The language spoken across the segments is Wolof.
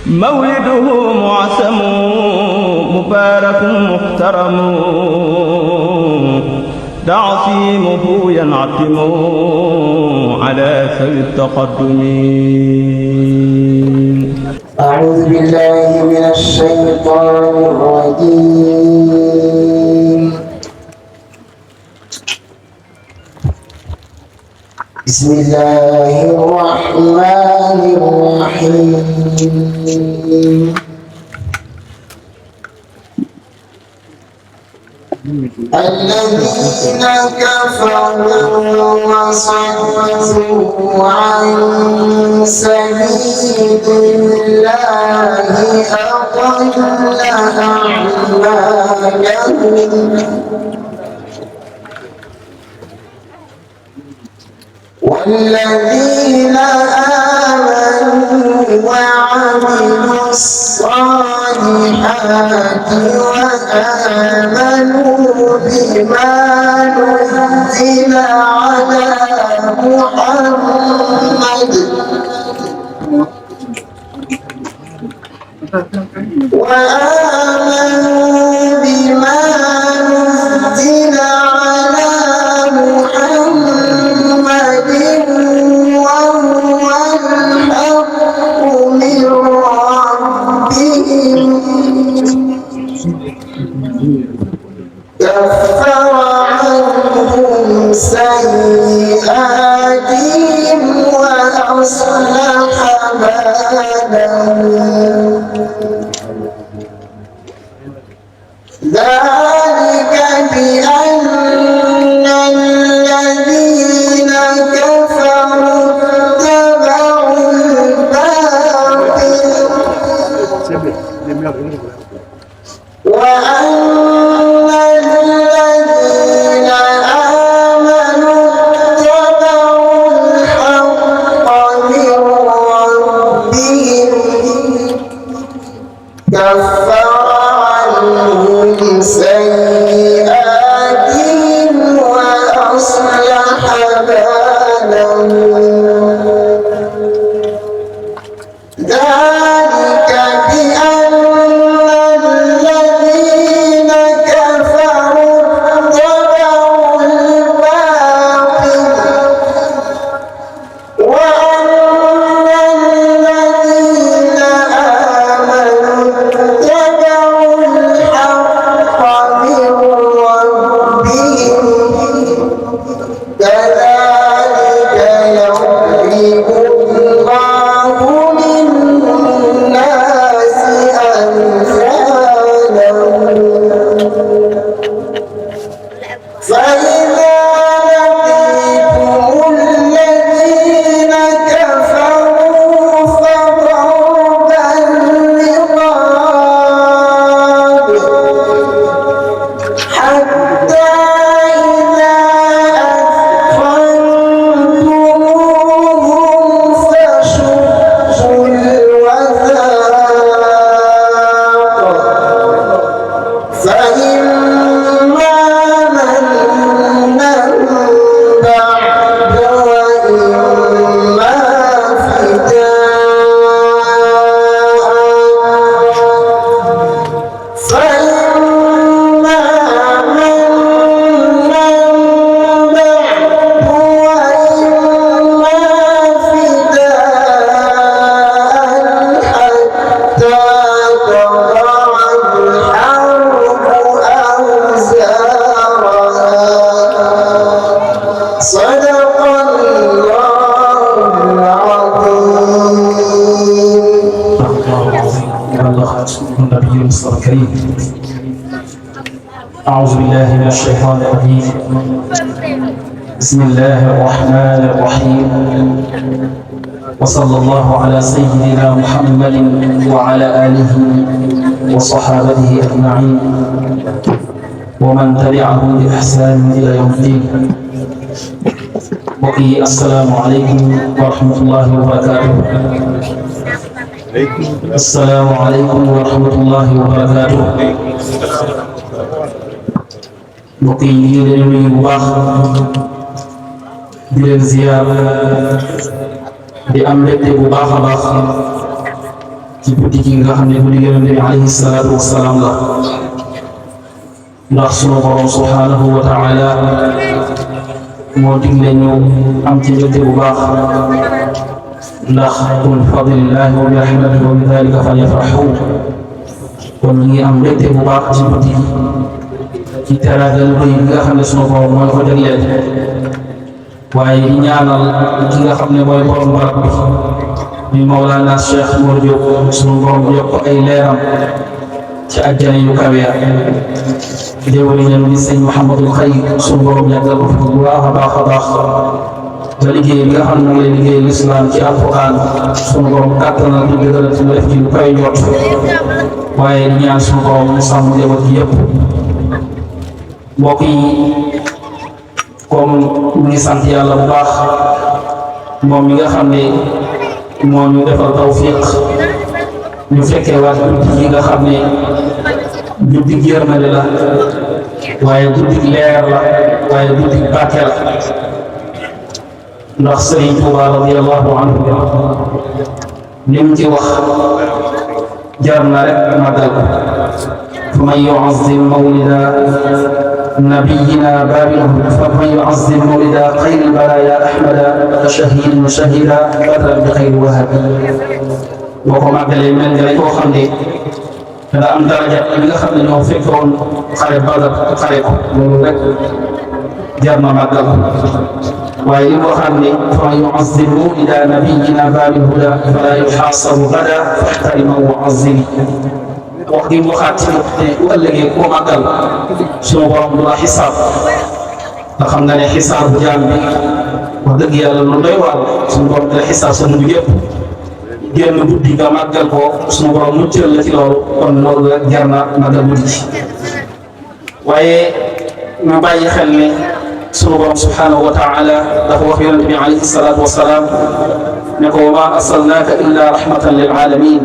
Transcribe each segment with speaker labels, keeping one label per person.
Speaker 1: مولده معسم مبارك محترم تعصيمه ينعتم على ذوي التقدم.
Speaker 2: أعوذ بالله من الشيطان الرجيم. بسم الله الرحمن الرحيم. الذين كفروا وصدوا عن سبيل الله أضل أعمالهم والذين آمنوا وعملوا الصالحات وآمنوا بما نزل على محمد وهو الحق من ربهم كفر عنهم سيئاتهم وأصلح بالهم ذلك بأن الذين كفروا اتبعوا الباطل وأن الذين آمنوا اتبعوا الحق من ربهم كفر عنهم سيئاتهم وأصلح بالهم ذلك بأن الذين كفروا اتبعوا الباطل وأن الذين آمنوا اتبعوا الحق من ربهم كذلك يضرب الله للناس أمثالهم فإذا لقيتم الذين كفروا فضرب الرقاب حتى إذا أثخنتموهم فشدوا الوثاق فإما منا بعد وإما فداء فإما منا بعد وإما فداء حتى تضع الحرب أوزارها صدق الله العظيم.
Speaker 3: النبي المصطفى الكريم. أعوذ بالله من الشيطان الرجيم. بسم الله الرحمن الرحيم. وصلى الله على سيدنا محمد وعلى آله وصحابته أجمعين ومن تبعهم بإحسان إلى يوم الدين. السلام عليكم ورحمة الله وبركاته. السلام عليكم ورحمة الله وبركاته. mbokk yi ñu ngi leen nuyu bu baax di leen ziyaar di am mbégte bu baax a baax ci guddi gi nga xam ne guddi Yonent bi alayhi salaatu wasalaam la ndax sunu borom subhanahu wa taala moo digle ñu am ci mbégte bu baax ndax qul bi fadlillahi wa bi rahmatihi wa bi dhalika falyafrahu kon ñu ngi am mbégte bu baax ci guddi gi ci teraanga lu rëy bi nga xam ne sunu borom mooy ko jagleel waaye di ñaanal ki nga xam ne mooy borom barab bi muy Mawlana Cheikh Mor Diop sunu borom yokk ay leeram ci àjjana yu kawe déwénal bi sëñ Mouhamadul Xayr sunu borom yàggal ko fi bu baax a baax ba liggéey bi nga xam ne mooy liggéey lislaam ci alquran sunu borom kàttanal di dëgëral ci def ci lu koy jot waaye di ñaan sunu borom mu sàmm njaboot gi yëpp mbokk yi comme ñu ngi sant yàlla bu baax moom mi nga xam ne moo ñu defal tawfiq ñu fekkee waat guddi yi nga xam ne guddi yërmande la waaye guddi leer la waaye guddi barke la ndax Sëriñ Tuuba radiyallahu anhu lim ci wax jar na rek màggal ko fa man yu'azzim mawlida nabiyina babilahu fa man yu'azzim mawlida xayril baraya ahmada fa shahidun shahida badran bi xayri wahabi boo ko màggalee mel nga rek koo xam ne dana am daraja li nga xam ne ñoo fekkoon xare Badar xare ko loolu rek jar na màggal waaye li nga xam ne fa yu'azzimu ila nabiyina babil huda fala yuhasabu gada faxtarima wa azimi wax gi mu waxaat ci ne bu ëllëgee koo màggal sunu borom du la xisaab nga xam nga ne xisaab bu jaam bi wax dëgg yàlla lu doy waar sunu borom du la xisaab sa mujj yëpp génn guddi nga màggal ko sunu borom muccal la ci loolu kon loolu rek jar na màggal guddi ci waaye ñu bàyyi xel ne sunu borom subhanahu wa taala dafa wax yonent bi alayhi salaatu wa salaam ne ko wa ma arsalnaaka illa rahmatan lil alamin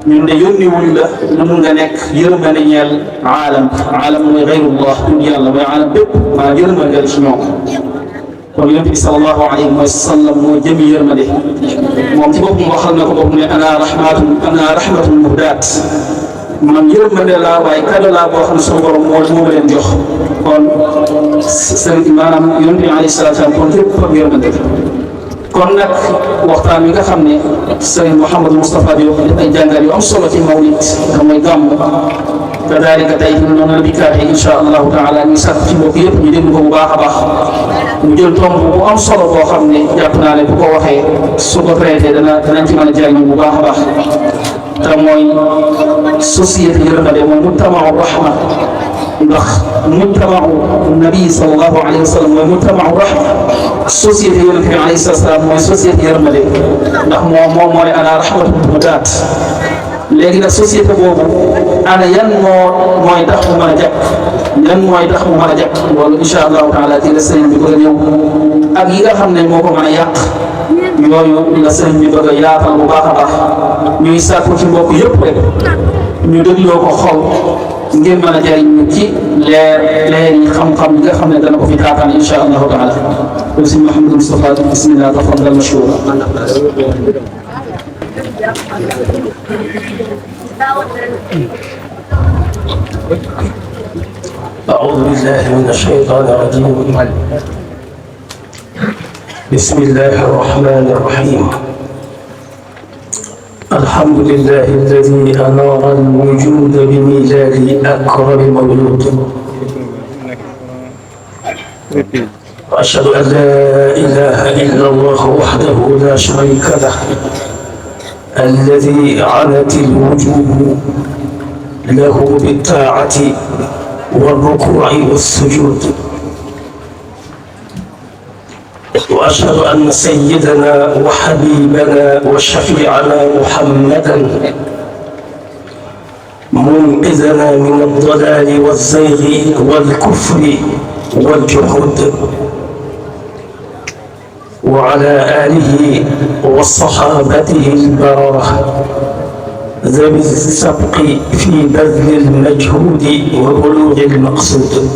Speaker 3: ñun de yónni wuñ la lu mun nga nekk yërmande ñeel aalam mooy gayrullah dun yàlla mooy aalam bépp maanaam yërmande ci ñoom kon yonent bi sallallahu alayhi wa sallam moo jëmi yërmande moom ci boppam waxal na ko bopp ne ana rahmatun muhdaat man yërmande laa waaye kado laa boo xam ne suñu borom moo ma leen jox kon sëriñ maanaam yonent bi alayhi salaatu wa salaam kon képp am yërmande kon nag waxtaan wi nga xam ne sëriñ Mouhamadou Moustapha Diop def ay jàngal yu am solo ci mawlid nga mooy gàmm kadaalika tey noonu la dikkaatee incha allahu taala ñu sàkk ci mbokk yëpp ñu déglu ko bu baax a baax mu jël tomb bu am solo boo xam ne jàpp naa ne bu ko waxee su ko traité danañ ci mën a jariñu bu baax a baax te mooy société yërmande mooy mujtamaau rahma ndax mujtamaau nabi sallallahu alayhi wa sallam mooy mujtamaau rahma société yonent bi alayhi salaam mooy société yërmande ndax moom mooy ana rahmatu muhdaat léegi nag société boobu ana yan mooy tax mu mën a jàpp yan mooy tax mu mën a jàpp loolu incha allahu taala ci la sëriñ bi bëgg a ñëw ak yi nga xam ne moo ko mën a yàq yooyu la sëriñ bi bëgg a yaatal bu baax a baax ñuy sàkku ci mbokk yëpp rek ñu dégloo ko xol ngir mën a jëriñ ci leer yi xam-xam yi nga xam ne dana ko fi taataan incha allahu taala kon si Mouhamadou Moustapha bismillah tafaddal mashkura
Speaker 4: أعوذ بالله من الشيطان الرجيم بسم الله الرحمن الرحيم الحمد لله الذي أنار الوجود بميلاد أكرم مولود وأشهد أن لا إله إلا الله وحده لا شريك له الذي عنت الوجوه له بالطاعة والركوع والسجود وأشهد أن سيدنا وحبيبنا وشفيعنا محمدا منقذنا من الضلال والزيغ والكفر والجحود وعلى آله وصحابته البررة ذوي السبق في بذل المجهود وبلوغ المقصود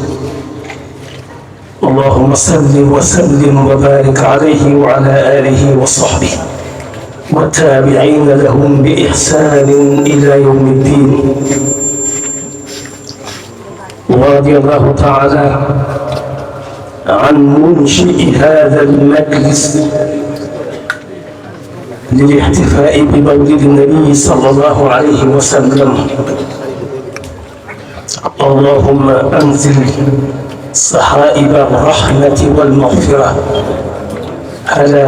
Speaker 4: اللهم صل وسلم وبارك عليه وعلى آله وصحبه والتابعين لهم بإحسان إلى يوم الدين. ورضي الله تعالى عن منشئ هذا المجلس للاحتفاء بمولد النبي صلى الله عليه وسلم. اللهم أنزل صحائب الرحمة والمغفرة على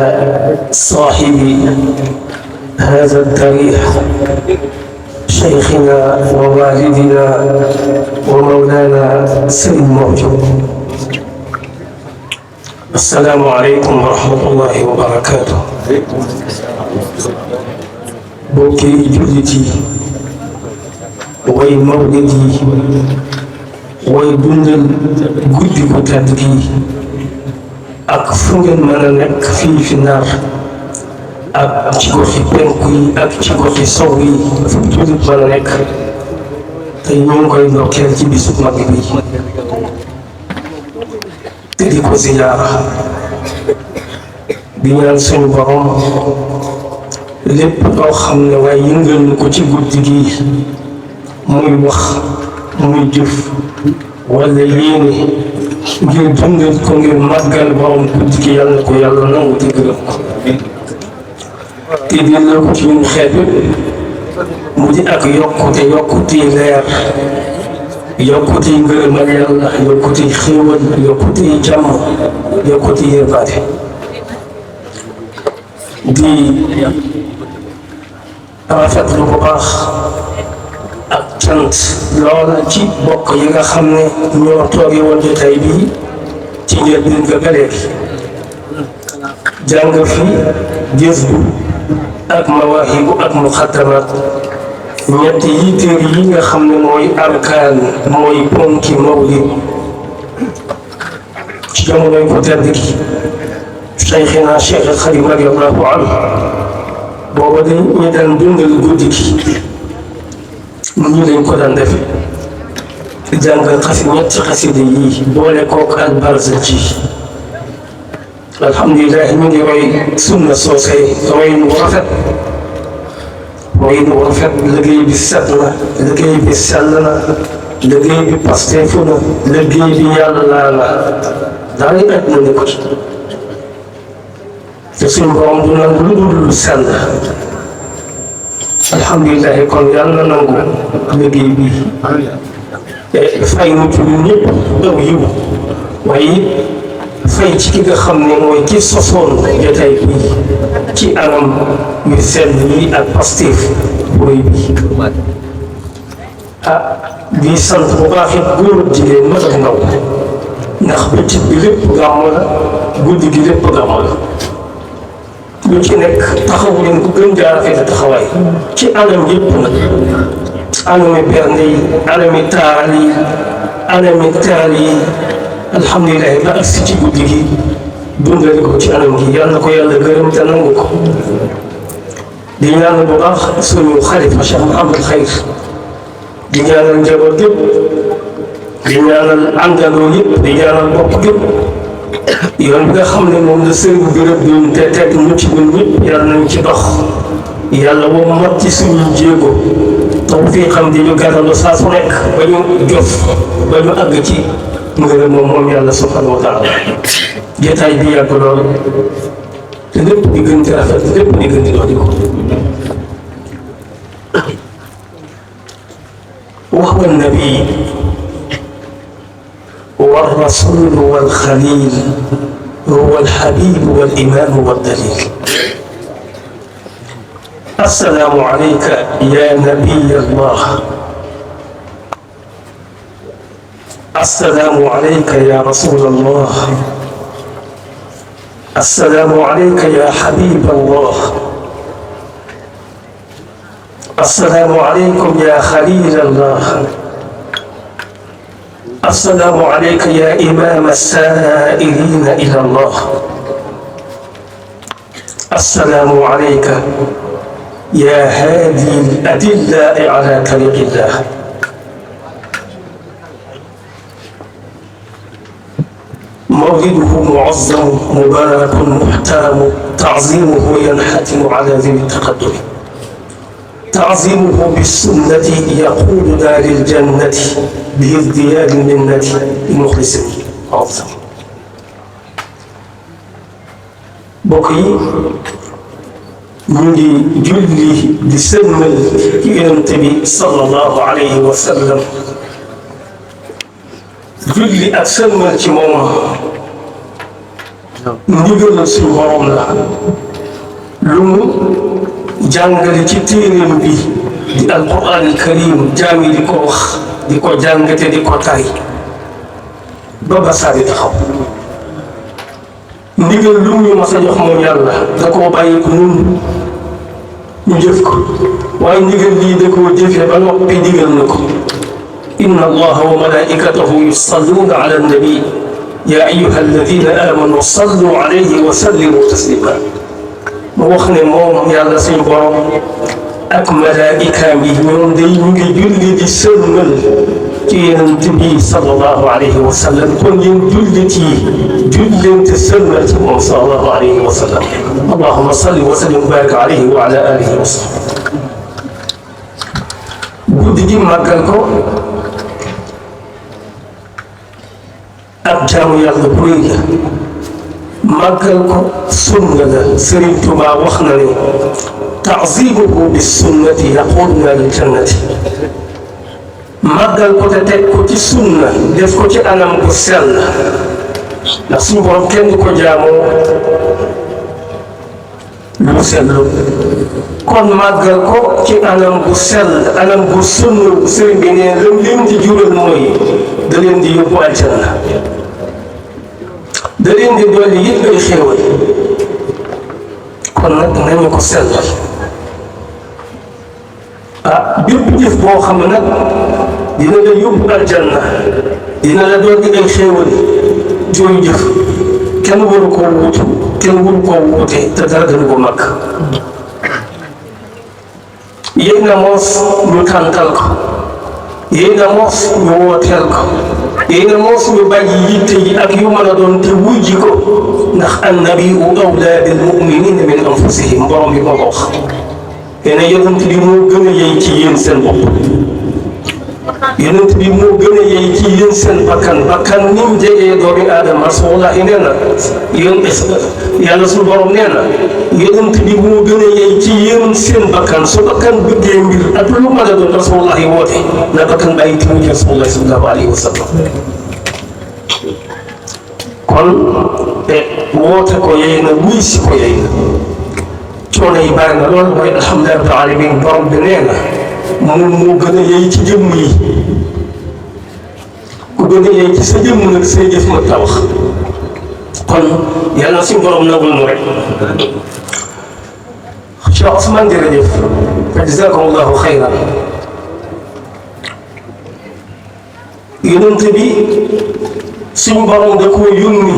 Speaker 4: صاحب هذا التاريخ شيخنا ووالدنا ومولانا سيد موجود. السلام عليكم ورحمة الله وبركاته. bokki jullit yi way mawlid yi way dundal guddi gu tedd gi ak fu ngeen mën a nekk fii fi Ndar ak ci goxi penku yi ak ci goxi sow yi fu jullit mën a nekk te ñu ngi koy ndokkeel ci bisu mag bi te di ko ziyaara di ñaan suñu borom lépp loo xam ne waaye yëngal na ko ci guddi gi muy wax muy jëf wala yéene ngir dundal ko ngir màggal borom guddi gi yàlla na ko yàlla nangu te gërëm ko te delloo ko ci ñun xeet mu di ak yokkute leer yokkute ngërëmal yàlla yokkute xéewal yokkute jàmm yokkute yërbaate di rafetlu bu baax ak cant lool ci bokk yi nga xam ne ñoo toogee woon jotaay bii ci njëlbéen nga ba léegi jàng fi jazbu ak mawaahibu ak muxaddamaat ñetti yitteel yi nga xam ne mooy arkaan mooy ponki mawlid ci jamonoy ko tedd gi Cheikhina Cheikh al Xadim radiyallahu anhu booba de ñu daan dundal guddi gi ñu lañ ko daan defe jàngal ñetti xasida yi boole kook ak barza ji alhamdulilah ñu ngi roy sunna soosey roy nu rafet liggéey bi set na liggéey bi sell na liggéey bi pasteefu na liggéey bi yàlla na daal di aj na ne ko ci te suñu borom du nangu lu dul lu sell alhamdulilah kon yàlla na nangu liggéey bi fay nu ci ñun ñëpp aw yiw waaye fay ci ki nga xam ne mooy ki sosoon jotaay bi ci anam yu sell yi ak pastéef booy bi di sant bu baax it góor ak jigéen mag ak ndaw ndax bëccëg bi lépp gàmmu la guddi gi lépp gàmmu la lu ci nekk taxawu leen ko gën jaar rafet taxawaay ci anam yëpp nag anami bernde yi anami taal yi anami taal yi alhamdulilah ba agsi ci guddi gi dundale ko ci anam gi yàlla ko yàlla gërëm te nangu ko di ñaanal bu baax suñu xalifa Cheikh Mouhamadou Khayr di ñaanal njaboot gépp di ñaanal àndandoo yëpp di ñaanal bopp gépp yoon bi nga xam ne moom la sëriñ bi rëbb ñun te teg ñu ci ñun ñëpp yàlla nañ ci dox yàlla woo mat ci suñu jéego taw fii xam di ñu gàttalu saa su nekk ba ñu jof ba ñu àgg ci ngërëm moom yàlla subhanahu wa taala jotaay bi yàgg lool te lépp di gën di rafet lépp di gën di dox di ko وهو النبي والرسول والخليل هو الحبيب والإمام والدليل. السلام عليك يا نبي الله، السلام عليك يا رسول الله، السلام عليك يا حبيب الله، السلام عليكم يا خليل الله، السلام عليك يا إمام السائلين إلى الله، السلام عليك يا هادي الأدلاء على طريق الله. مولده معظم مبارك محترم تعظيمه ينحتم على ذوي التقدم تعظيمه بالسنة يقود دار الجنة بازدياد المنة المخلص عظم بقي نجي جلي بسلم ينتبي صلى الله عليه وسلم julli ak sëlmal ci moom ndigal la suñu borom la lu mu jàngale ci téeréem bi di alquran karim jaam yi di ko wax di ko jàngate di ko tari ba basaa di taxaw ndigal lu ñu mas a jox moom yàlla da koo bàyyi ko nun ñu jëf ko waaye ndigal lii da koo jëfee ba noppi digal na ko إن الله وملائكته يصلون على النبي يا أيها الذين آمنوا صلوا عليه وسلموا تسليما وخنا موم يالا سي بروم اك ملائكه مي ñoom day ñu ngi julli di sëlmal ci yonent bi sallallahu alayhi wa sallam kon yéen jullit yi jullente sëlmal ci moom sallallahu alayhi wa sallam allahumma salli wa sallim wa barik alayhi wa ala alihi wa sallam guddi gi màggal ko ak jaamu yàlla bu rëy la màggal ko sunna la Sëriñ Tuubaa wax na ne ta'zimuhu bis sunnati yaquduna lil jannati màggal ko te teg ko ci sunna def ko ci anam bu sell ndax suñu borom kenn du ko jaamoo lu sellu kon màggal ko ci anam bu sell anam bu sunna bu sëriñ bi ne lam leen di jural mooy da leen di yóbbu aljanna da leen di dolli yëpp ay xéewal kon nag nañu ko sellal bépp jëf boo xam ne nag dina la yóbbu aljanna dina la dolli ay xéewal jooy jëf kenn waru koo wutu kenn waru koo wute te dara gën ko mag yéeg na moos ñu tàntal ko yéeg na moos ñu wooteel ko yéeg na moos ñu bàyyi yitte yi ak yu mën a doon te wuy ji ko ndax annabiyu awlaa bil mu'minina min anfusihim borom bi moo ko wax yéen a yonent bi moo gën a yey ci yéen seen bopp yonent bi moo gën a yey ci yéen seen bakkan ni mu jegee doomi aadama rasulullahi nee na yéen yàlla suñu borom nee na yonent bi moo gën a yey ci yéen seen bakkan su bakkan bëggee mbir ak lu mën a doon rasulullahi woote na bakkan bàyyi ti mu jël rasulullahi sallallahu alayhi wa sallam kon woote ko yey na wuy si ko yey na coono yi bari na loolu mooy alhamdulilah rabbil alamin borom bi nee na moom moo gën a yey ci jëmm yi ku gën a yey ci sa jëmm nag say jëf ma tabax kon yàlla suñu borom nangul mu rek Cheikh Ousmane jërëjëf fa jazakumullahu xayran yonent bi suñu borom da koo yónni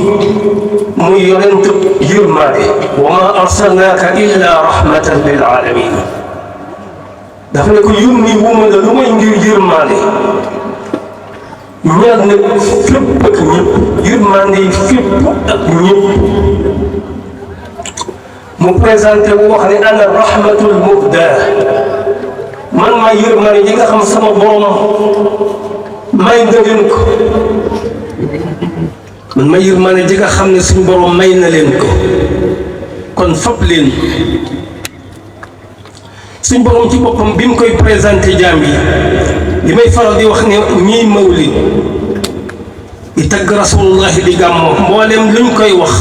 Speaker 4: muy yonent yërmaande wa ma arsalnaaka illa rahmatan lil alamin dafa ne ko yónni wuma la lu may ngir yërmaande ñaar nag fépp ak ñëpp yërmaande yi fépp ak ñëpp mu présenté wu wax ne ana rahmatul mubda man maa yërmaande yi nga xam sama borom may nga leen ko man ma yërmaande ji nga xam ne suñu borom may na leen ko kon fab leen suñu borom ci boppam bi mu koy présenté jaam yi li may faral di wax ne ñii mawlid di tagg rasulullahi di gàmmo mboolem luñ koy wax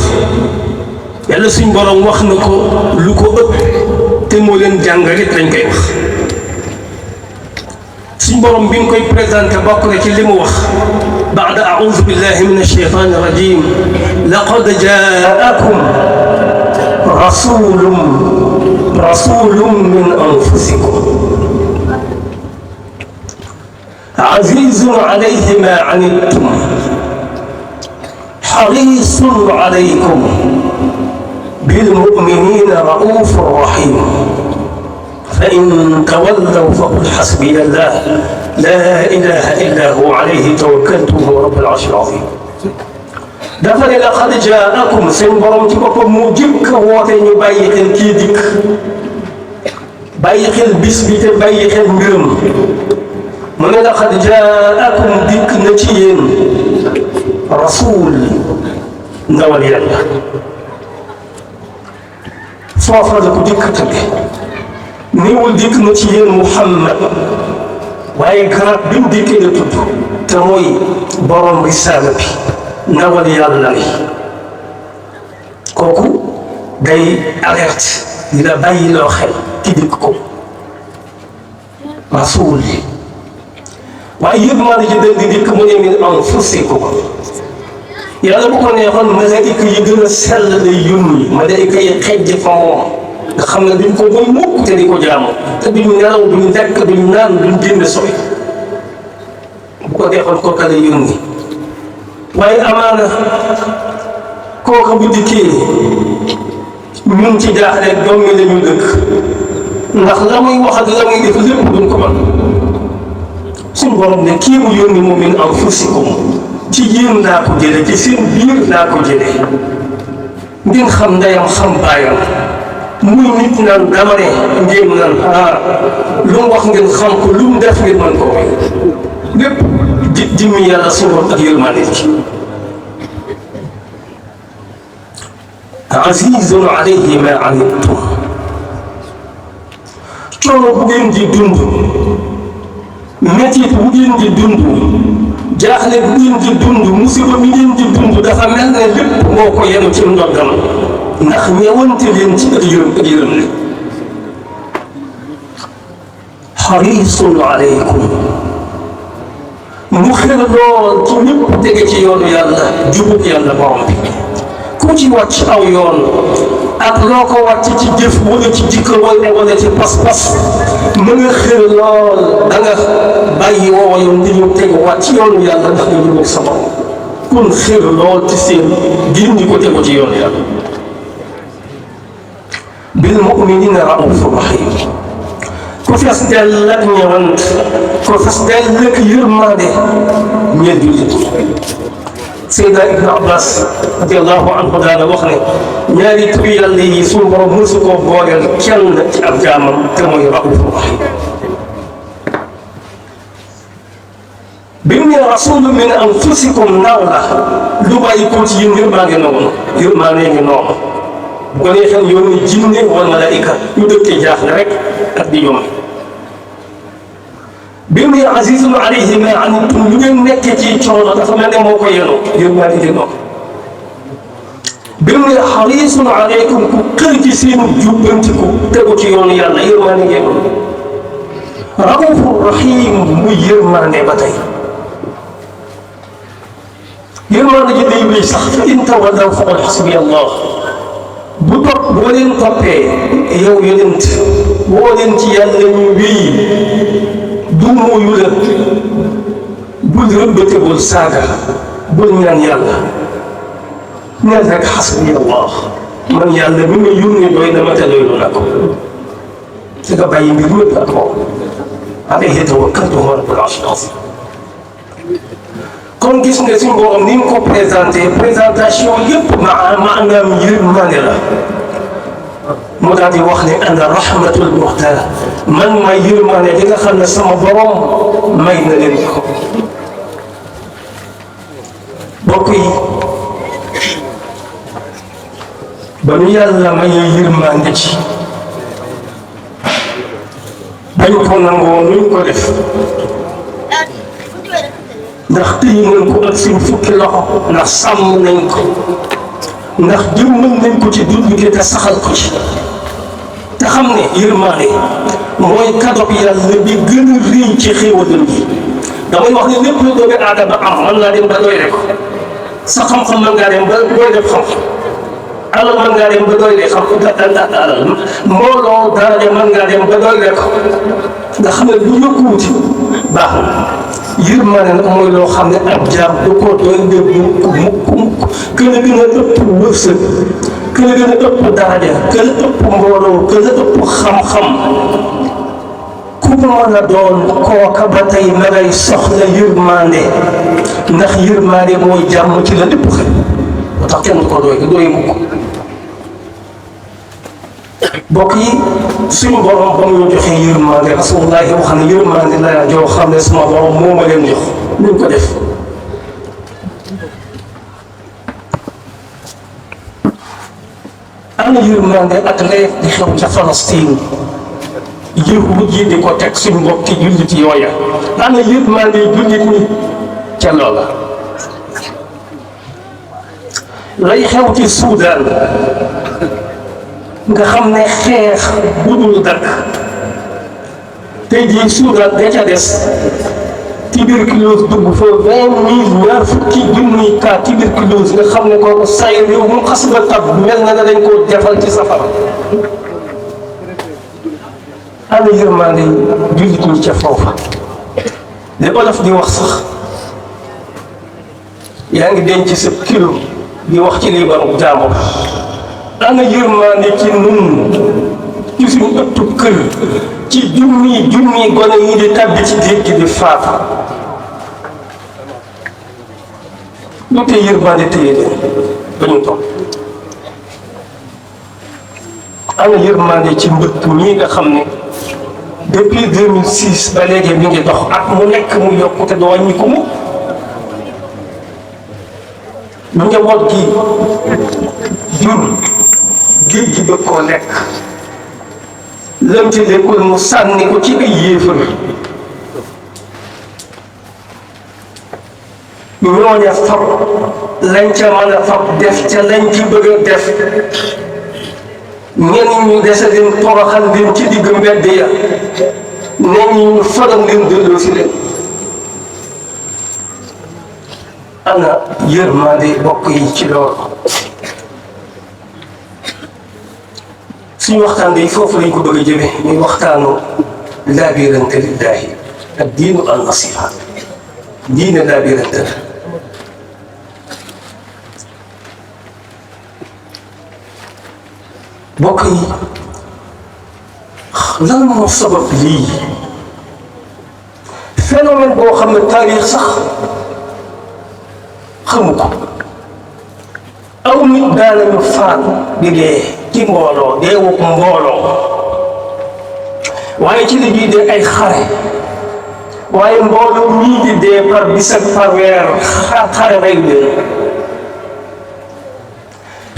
Speaker 4: yàlla suñu borom wax na ko lu ko ëpp te moo leen jàngalit lañ koy wax suñu borom bi mu koy présenté bokk na ci li mu wax بعد أعوذ بالله من الشيطان الرجيم لقد جاءكم رسول من أنفسكم عزيز عليه ما عنتم حريص عليكم بالمؤمنين رؤوف رحيم فإن تولوا فقل حسبي الله لا إله إلا هو عليه توكلت وهو رب العرش العظيم dafa ne laqad jaakum seen borom ci boppam moo jëkk a woote ñu bàyyi xel kii dikk bàyyi xel bis bi te bàyyi xel mbiram mu ne laqad jaakum dikk na ci yéen rasul ndawal yàlla foofa la ko dikk tëgge niwul dikk na ci yéen Muhammad waaye garab bi mu dikkee la tudd te mooy borom risaala bi ndawal yàlla li kooku day alerte di la bàyyi loo xel ki dikk ko rasul waaye yëpp maa ji dal di dikk mu ne min anfusikum yàlla bu ko neexoon malaayika yi gën a sell lay yónni malaayika yi xejj fa moom nga xam ne duñ ko mooy mukk te di ko jaamu te duñ nelaw duñ lekk duñ naan duñ génn soy bu ko neexoon kooka lay yónni waaye amaana kooka bu dikkee ñun ci jaaxle doom mi la ñu dëkk ndax la muy wax ak la muy def lépp duñ ko mën suñu borom ne kii mu yónni moom min anfusikum ci yéen laa ko jële ci seen biir laa ko jële ngeen xam ndeyam xam baayam muy nit naan dama ne ngeen naan lu mu wax ngeen xam ko lu mu def ngeen mën ko way lépp jëmmi yàlla suñu ak yërmande ji azizun alayhi ma anittum coono bu ngeen di dund métit bu ngeen di dund jaaxle bu ngeen di dund musiba mi ngeen di dund dafa mel ne lépp moo ko yenu ci ndoggam ndax ñëwante leen ci ak yërëm ne xarisun aleykum mu xel lool ci ñëpp tege ci yoonu yàlla jubub yàlla borom bi ku ci wàcc aw yoon ak loo ko wàcc ci jëf wala ci jikko wala ci pas-pas mën nga xel lool da nga bàyyi woowa yoon di ñu tegu wàcc yoonu yàlla ndax nga jubóog sa borom kon xel lool ci seen gindi ko tegu ci yoonu yàlla bil mu'minina raufur rahim ku fees dell ak ñëwant ku fees dell ak yërmande ñeel jullit Seydina Ibn Abbas radiyallahu anhu daana wax ne ñaari tur yàlla yi suñu borom mësu koo booleel kenn ci ab jaamam te mooy raufur rahim bi mu ne rasulu min anfusikum ndaw la lu bàyyi ko ci yéen yërmaande noonu yërmaande ngi noonu bu ko neexee yónni jinne wala malaika ñu dëkkee jaaxle rek ak di yomb bi mu ne azizun alayhi ma anittum lu ngeen nekkee ci coono dafa mel ne moo ko yenu yërmaande ngi noonu bi mu ne xarisun aleykum ku xër ci seenu jubbantiku tegu ci yoonu yàlla yërmaande ngi noonu raufur rahim muy yërmaande ba tey yërmaande ji day wéy sax fa in tawallaw faqul xasbiya allah bu topp boo leen toppee yow yonent boo leen ci yàlla ñu wéy du mooyu la bul rëbbate bul saaga bul ñaan yàlla ñaan rek xasbiya allah man yàlla mi ma yónnee doy na ma te doylu na ko te nga bàyyi mbir mépp ak moom alayhi tawakkaltu wa rabbul arshil azim kon gis nga suñu borom ni mu ko présentation yëpp maanaam yërmande la mu daal di wax ne ana rahmatul muxtaar man may yërmande di nga xam ne sama borom may na leen ko bokk yi ba nu yàlla may yërmande ci bañ ko nangoo nuñ ko def ndax tëye nañ ko ak suñ fukki loxo ndax sàmm nañ ko ndax jëmmal nañ ko ci dund gi te saxal ko ci te xam ne yërmaande mooy kadob yàlla bi gën a rëy ci xéewalam yi damay wax ne lépp lu doomu aadama am mën naa dem ba doy rek sa xam-xam mën ngaa dem ba doy def xam-xam alal mën ngaa dem ba doy de xam alal mbooloo daraja mën ngaa dem ba doy rek nga xam ne lu yokkuwuti baax na yërmaande nag mooy loo xam ne ab jaam du ko doy nga mukk kën a gën a ëpp wërsëg kën a gën a ëpp daraja kën a ëpp mbooloo kën a ëpp xam-xam ku mën a doon kooka ba tey ma ngay soxla yërmaande ndax yërmaande mooy jàmm ci la lépp xel moo tax kenn du ko doy mukk bokk yi suñu borom ba mu ñu joxee yërmande rasulullahi wax ne yërmande la joo xam ne suma borom moo ma leen jox ñu ko def am na yërmande ak lay di xew ca Palestine yëngu ji di ko teg suñu mbokki jullit yooya am na yërmande jullit ñi ca loola lay xew ci Soudan nga xam ne xeex bu dul dakk tey jii Soudan da ca des tuberculose dugg fa 20 000 ñaar fukki junniy cas tuberculose nga xam ne kooku say réew mu xas ba tab mel na dañ koo defal ci safara ana yërmande jullit ñi ca foofa li olof di wax sax yaa ngi denc sa kilo di wax ci liibaru jàmbur ana yërmande ci nun ci suñu ëttu kër ci junni gone yi di tàbbi ci géej gi di faatu lu tee yërmande téye leen ba ñu toog ana yërmande ci mbëtt ñii nga xam ne depuis 2006 ba léegi mi ngi dox ak mu nekk mu yokku te du wàññi ko mu lu njaboot gi jur géej gi bëgg koo lekk lam ci lekkul mu sànni ko ci ay yéefar ñooña fab lañ ca mën a fab def ca lañ ci bëgg a def ñenn ñu dese leen toroxal leen ci digg mbedd ya ñenn ñu faral leen delloo si leen ana yërmande bokk yi ci loolu suñu waxtaan bi foofu lañ ko bëgg a jëme muy waxtaanu laabirante lillaahi ak diinu an nasiha diine laabirante la bokk yi lan moo sabab lii phénomène boo xam ne taarix sax xamu ko aw nit daanañu faatu di dee ci mbooloo deewuk mbooloo waaye ci li ñuy dee ay xare waaye mbooloo ñii di dee par bis ak par weer xare rey leen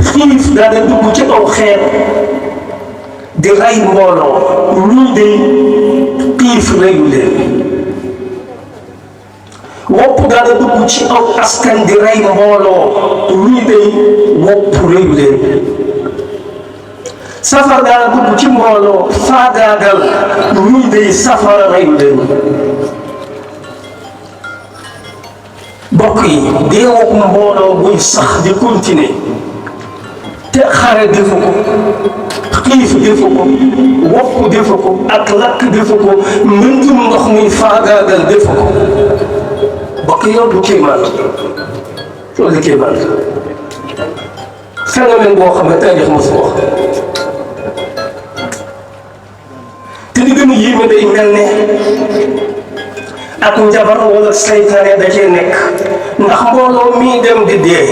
Speaker 4: xiif daana dugg ci aw xeet di rey mbooloo ñii de xiif reyu leen wopp daana dugg ci aw askan di rey mbooloo ñii de wopp reyu leen safara daana dugg ci mbooloo faagaagal ñii de safara reyu leen bokk yi deewuk mbooloo buy sax di continuer te xare defu ko xiif defu ko wopp defu ko ak lakk defu ko mbëndum ndox muy faagaagal defu ko bokk yow du kéemaan loolu di kéemaan phénomène boo xam ne taarix mosu ko wax te li gën a yéeme day mel ne ak njabar wala saytaane da cee nekk ndax mbooloo mii dem di dee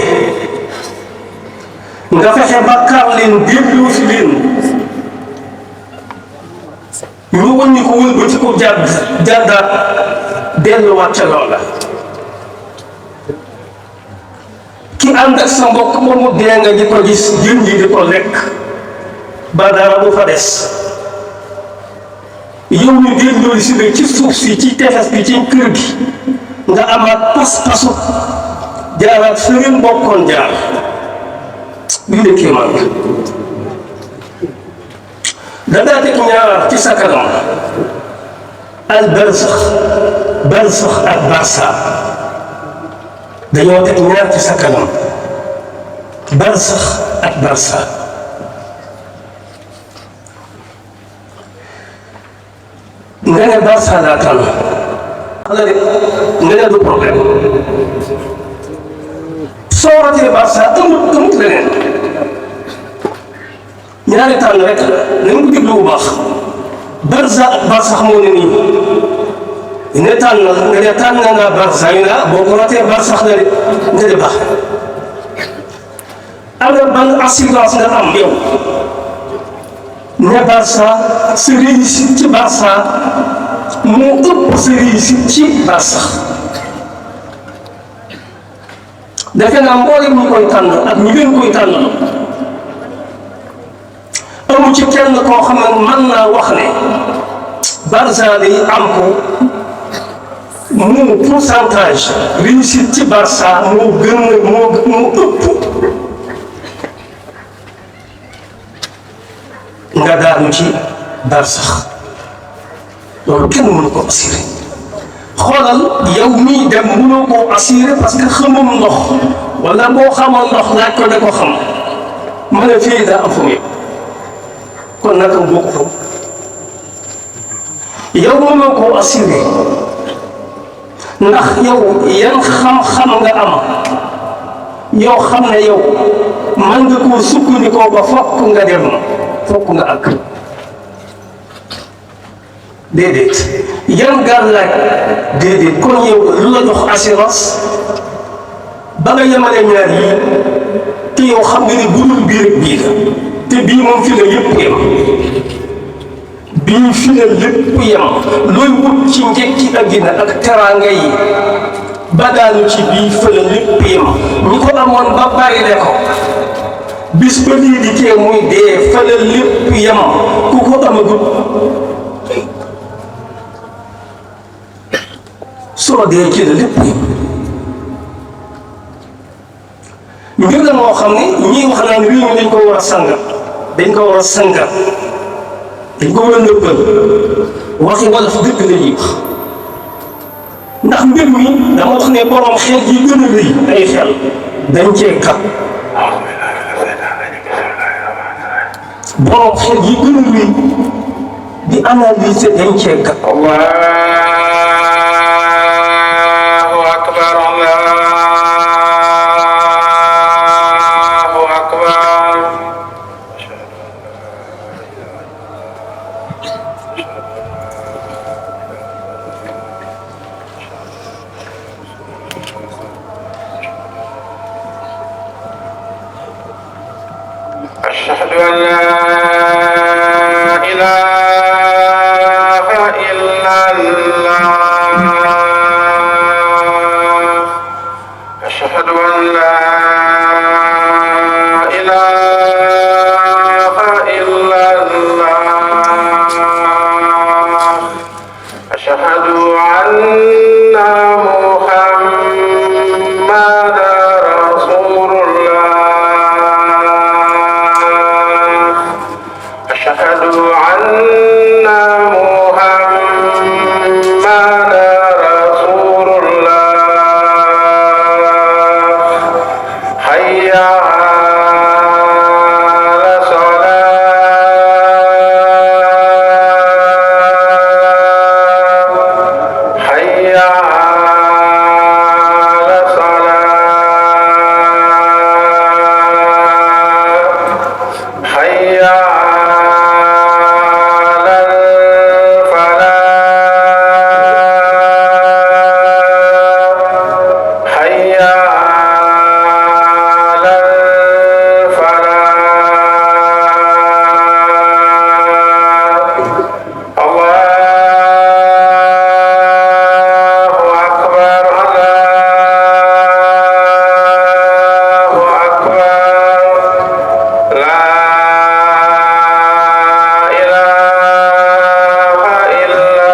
Speaker 4: nga fexe ba kar leen delloo si leen ñu wàññi ko wëlbati ko jàddaat delluwaat ca loola ki ànd ak sa mbokk ba mu dee nga di ko gis jën ji di ko lekk ba dara du fa des yow ñu delloo si la ci suuf si ci tefes bi ci kër gi nga amaat pas-pasu jaaraat fi ngeen bokkoon jaar lii de kéemaan dangaa teg ñaar ci sa kanam al barsax ak barsa dañoo teg ñaar ci sa kanam barsax ak barsa nga ne barsa laa tànn xala de nga ne du problème soo ratee barsa amut leneen ñaari tànn rek nañ ko déglu bu baax barsa ak barsax moo ne nii ne tànn nga ne tànn naa barsa ñu ne boo ko ratee barsax la de nga de baax ana ban assurance nga am yow ne Barça sa réussite ci Barça moo ëpp sa réussite ci Barça defe naa mboolem ñi koy tànn ak ñi leen koy tànn amu ci kenn koo xam ne mën naa wax ne Barça day am ko mu pourcentage réussite ci Barça moo gën moo ëpp nga daanu ci Barça loolu kenn mënu ko assuré xoolal yow mii dem mënoo koo assuré parce que xamam ndox wala boo xamoon ndox laaj ko da ko xam mën a fii daa am fu mu kon naka bokk ko yow mënoo koo assuré ndax yow yan xam-xam nga am yow xam ne yow mën nga koo sukkandikoo ba fokk nga dem fokk nga àgg déedéet yan gàllaaj déedéet kon yow lu la jox assurance ba nga yemale ñaar yi te yow xam nga ni budul bii rek bii la te bii moom fi la yëpp yem bii fi la lépp yem looy wut ci njëkki àddina ak teraanga yi ba daanu ci bii fa la lépp yem ñi ko amoon ba bari le ko bis ba lii di tee muy dee fa la lépp yem ku ko amagut soo dee ci la lépp yem mbir la moo xam ne ñii wax naan réew mi dañ ko war a sangat dañ ko war a sangat dañ ko war a nëbbal waxi wala fa dëgg la ñuy wax ndax mbir mi dama wax ne borom xel yi gën a rëy ay xel dañ cee kat borom xel yi gën a rëy di analyser dañ cee kat
Speaker 2: Allahu akbar Allahu akbar أشهد أن لا إله إلا الله أشهد أن لا إله إلا الله أشهد أن محمدا رسول الله أشهد أن محمدا رسول الله حي على الصلاة حي على الصلاة حي على الفلاح حي على الفلاح الله أكبر الله أكبر لا إله إلا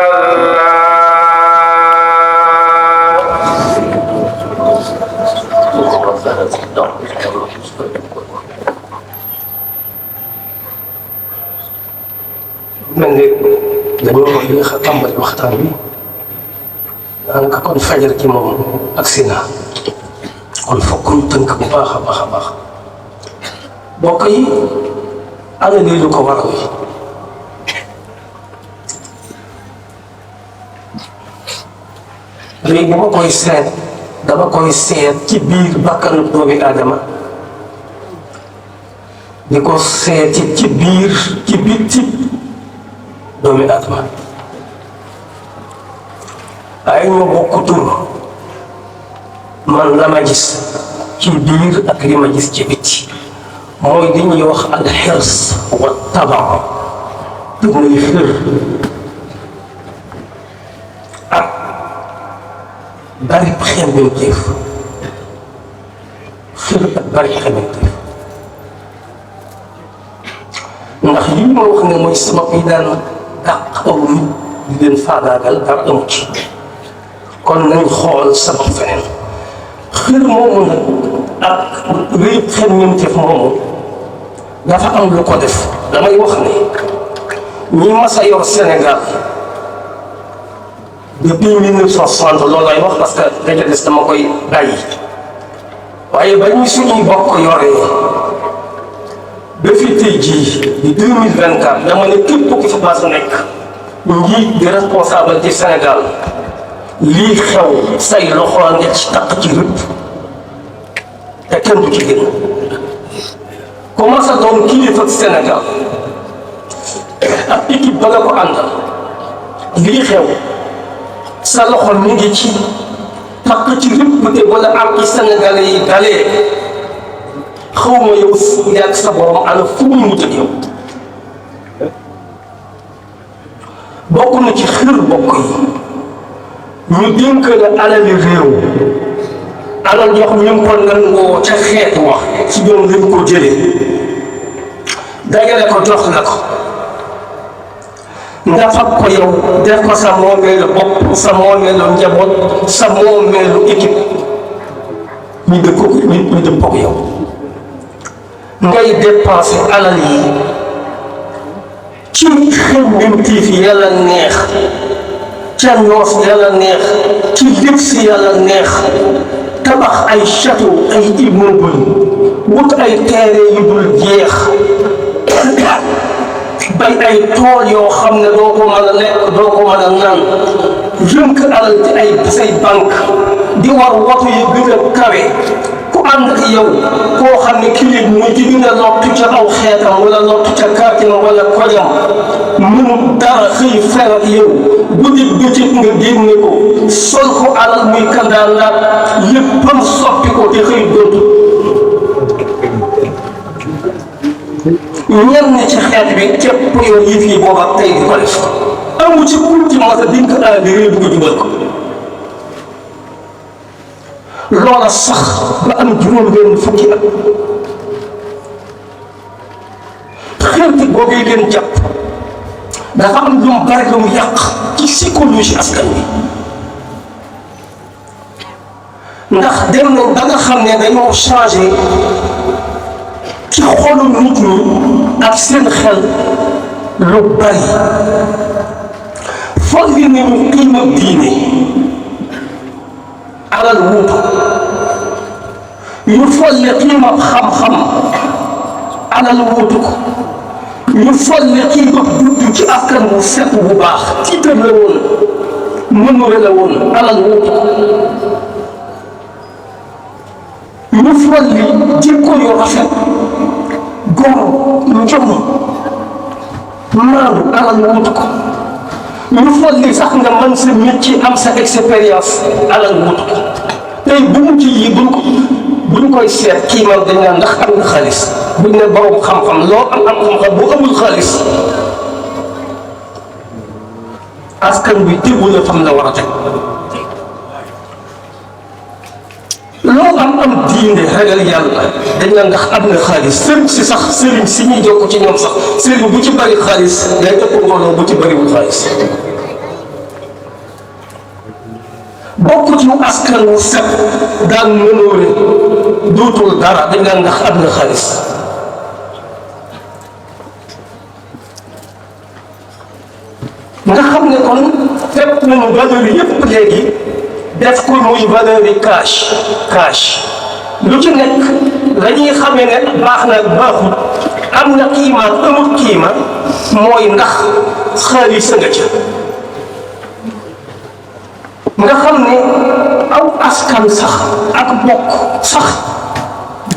Speaker 4: mel ni dañoo wax li nga tàmbali waxtaan bi daanaka kon fajar ci moom agsi na kon fokk ñu tënk bu baax a baax a baax mbokk yi ana lii lu ko waral léegi dama koy seet ci biir bakkanu doomi aadama di ko seeti ci biir ci bitti doomi aadama ay ñoo bokk tur man la ma gis ci biir ak li ma gis ci bitti mooy li ñuy wax alxirs wa tabaa te muy xër ak bari xemmeemteef xër ak bari xemmeemteef ndax li ma wax ne mooy sabab yi daan dàq aw nit di leen faagaagal dara amu ci kon nañ xool sabab feneen xër moomu nag ak réy xemmeemteef moomu dafa am lu ko def damay wax ne ñi mas a yor Sénégal depuis 1960 loolu lay wax parce que daja des dama koy bàyyi waaye ba ñu suñuy bokk yoree ba fi tey jii di 2024 dama ne képp ku fi baax nekk njiit di responsable ci Sénégal lii xew say loxo nga ci taq ci rëpp te kenn du ci gën commencé doon kilifa Sénégal ak équipe ba nga ko àndal lii xew sa loxo mi ngi ci taq ci rëpp te wala am ci Sénégalais yi dalee xawma yow yàgg sa borom ana fu mu mujj ak yow bokk na ci xër bokk yi ñu dénk la alali réew alal jox ñu ngi ko nangoo ca xeet wax ci ñoom lañ ko jëlee dajale ko jox la ko nga fab ko yow def ko sa moomeelu bopp sa moomeelu njaboot sa moomeelu équipe ñu dëppoo ko yow ngay dépensé alal yi ci xemmemteef yi yàlla neex ca noos yàlla neex ci luxe yàlla neex tabax ay château ay immeuble wut ay terrain yu dul jeex bay ay tool yoo xam ne doo ko mën a lekk doo ko mën a naan rënk alal ci ay say banque di war watu yi gën a kawe ku ànd ak yow koo xam ne kilib muy ci gën a lottu ca aw xeetam wala lottu ca kàttinam wala kojam mënul dara xëy fer ak yow guddi bëccëg nga génne ko sol ko alal muy kandaandaat léppam soppi ko te xëy dootu ñenn ci xeet bi képp yor yi fii booba tey di ko def amu ci ku ci mos a dénk alal bi réew bi jubal ko loola sax ba am juróom-benn fukki at xeeti boobu leen jàpp dafa am lu mu bari lu mu yàq ci psychologie askan wi ndax dem nañ ba nga xam ne dañoo changé ci xolu nit ñi ak seen xel lu bari foog li nañu qiima diine alal wuutu ñu folle qiima xam-xam alal wuutu ko ñu folle qiima dudd ci askan bu set bu baax tiitar la woon mënure la woon alal wuutu ko ñu folli jikko yu rafet góor njom maandu alal wuutu ko ñu folli sax nga mën sa métier am sa expérience alal wuutu ko tey bu mu ci yi buñ koy seet kii man dañ naan ndax am nga xaalis buñ ne borom xam-xam loo am xam-xam bu amul xaalis askan bi tegu la fam la war a teg loo am diine ragal yàlla dañ naan ndax am nga xaalis sëriñ si sax sëriñ si ñuy jokk ci ñoom sax sëriñ bu ci bari xaalis day ëpp mbooloo bu ci bariwul xaalis bokk ci askan wu set daan mënoore dootul dara dañ naan ndax am nga xaalis nga xam ne kon fépp nañu valeur yëpp léegi def ko muy valeur yi cash lu ci nekk la ñuy xamee ne baax na baaxut am na qiima amul qiima mooy ndax xaalis nga ca nga xam ne aw askan sax ak bokk sax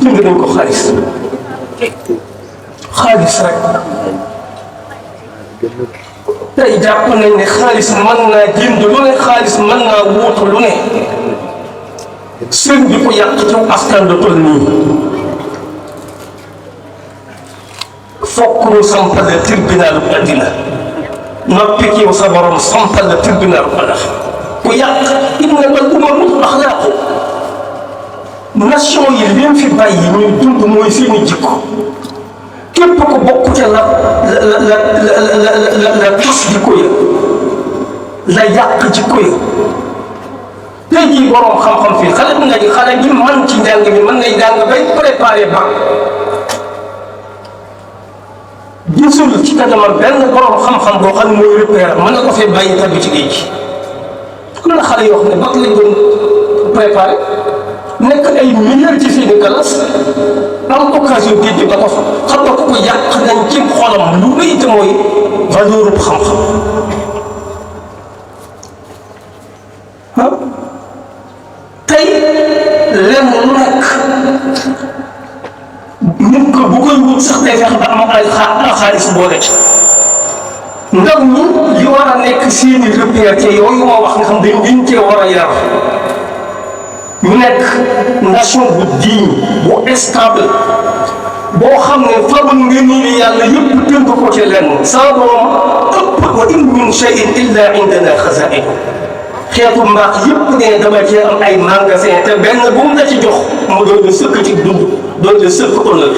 Speaker 4: jënd nañ ko xaalis rek tey jàpp nañ ne xaalis mën naa jënd lu ne xaalis mën naa wuutu lu ne sëñ bi ko yàq ci askan la toll nii fokk ñu sampal la tribunalu àddina noppi ki yow sa borom sampal la tribunalu alax ku yàq inna al umam axlaaqu nation yi leen fi bàyyi ñuy dund mooy seeni jikko képp ko bokk ca la tos jikko ya la yàq jikko ya tey jii borom xam-xam fii xale bi man ci njàng mi mën ngay jàng bay préparé bac gisul ci kanamam benn borom xam-xam boo xam ne mooy repère mën na ko fee bàyyi tabbi ci géej gi am na xale yoo xam ne bac lañ doon préparé nekk ay milliers ci seeni classe am occasion géej ba ko fa xam nga ko yàq nañ ci xolam lu rëy te mooy valeur bu xam-xam ah tey lenn lu nekk nit ko bu koy wut sax day fexe ba am ay xaalis boole ci ndaw ñi li war a nekk seeni repère te yooyu moo wax nga xam dañ leen cee war a yar ñu nekk nation bu digne bu stable boo xam ne fabul ngeen ni yàlla yëpp tënk ko ci lenn sa borom ëpp wa in min shay'in illa indana xazaa'in xeetu mbaax yëpp ne dama cee am ay magasin te benn bu mu la ci jox mu doon la sëkk ci dund doon la sëkk honneur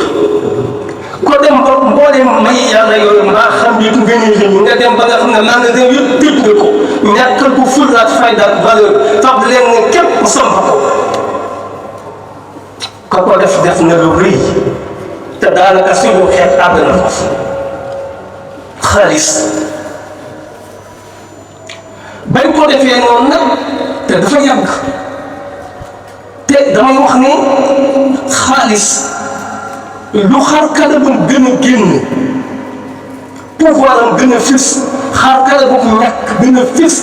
Speaker 4: ko dem ba mbooleem may yàlla yooyu mbaa xam yi ngeen ñu nga dem ba nga xam ne magasin yëpp tëj nga ko ñàkkal ko fulla ak fayda ak valeur fab leen ne képp samp ko def na lu rëy te daanaka suñu xeet àgg na foofu xaalis bañ ko defee noonu nag te dafa yàgg te damay wax ne xaalis lu xar kanamam gën a génn pouvoir am gën a fës xar kanamam ñàkk gën a fës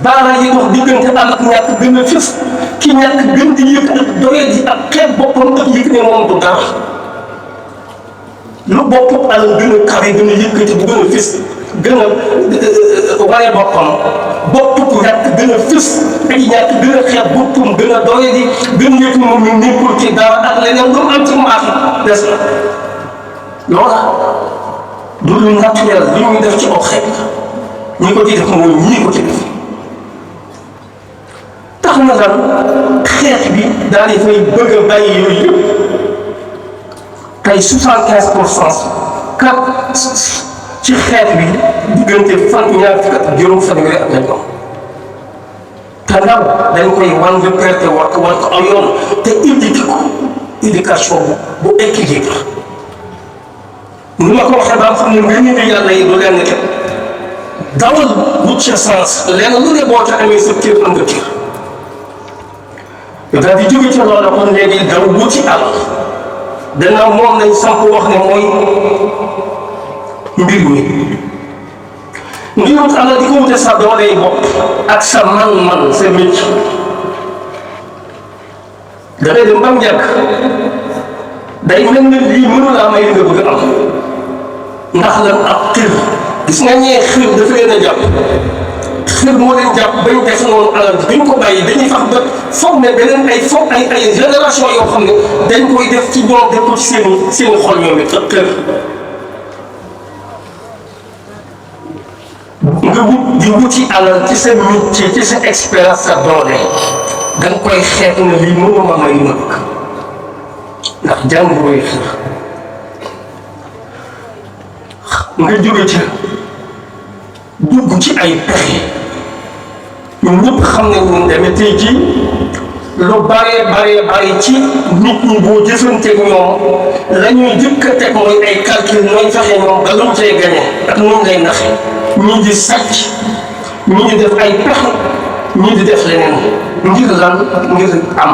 Speaker 4: baara yi dox diggante am ak ñàkk gën a fës ki ñàkk gën di yëg ak doye di ak xeeb boppam ak yëg ne moom du dara lu boppam alal gën a kawe gën a yëkkati bu gën a fës gën a waree boppam boppam ñàkk gën a fës ak ñàkk gën a xeeb boppam gën a doye di gën yëg ne moom ñu nekkul ci dara ak leneen lu am ci mbaax des na loola du lu naturel li ñuy def ci aw xeet ñi ko ci def mooy ñii ko ci def tax na lan xeet bi daal di fay bëgg a bàyyi yooyu yëpp tey 75% kat ci xeet bi diggante fan ñaar fukk ak juróom fanweeri at lañ ko te ndaw dañ koy wan repère te war ko aw yoon te éduqué ko éducation bu équilibre ni ma ko waxee ba nga xam ne nga nit yàlla yi du leen kenn dawal wut ca sens lenn lu ne boo ca amee sa cër am nga cër daal di jóge ca loola kon léegi daw wuti alal dana moom lañ samp wax ne mooy mbir mi ngi wut alal di ko wute sa dooley bopp ak sa man-man sa métier dafay dem ba mu njëkk day mel ne lii mënu laa may li nga bëgg am ndax lan ak xir gis nga ñee xir dafa leen a jàpp xir moo leen jàpp bañ def noonu alal bi ñu ko bàyyi dañuy fax ba foog ne beneen ay génération yoo xam ne dañ koy def ci ñoom def ko ci seeni xol ñoom it ak xir nga wut di wuti alal ci sa métier ci sa expérience sa doole da nga koy xeet ne lii mënu ma may li ma bëgg ndax jàngoroy xir nga jóge ci dugg ci ay pexe ñun ñëpp xam ne ñun demee tey jii lu bare ci nit ñi boo jëfanteeg ñoom la ñuy jëkk a teg mooy ay calcul nooy fexe ñoom ba lu mu cay gañe ak noonu lay naxe ñii di sàcc ñii di def ay pexe ñii di def leneen ngir lan ngir am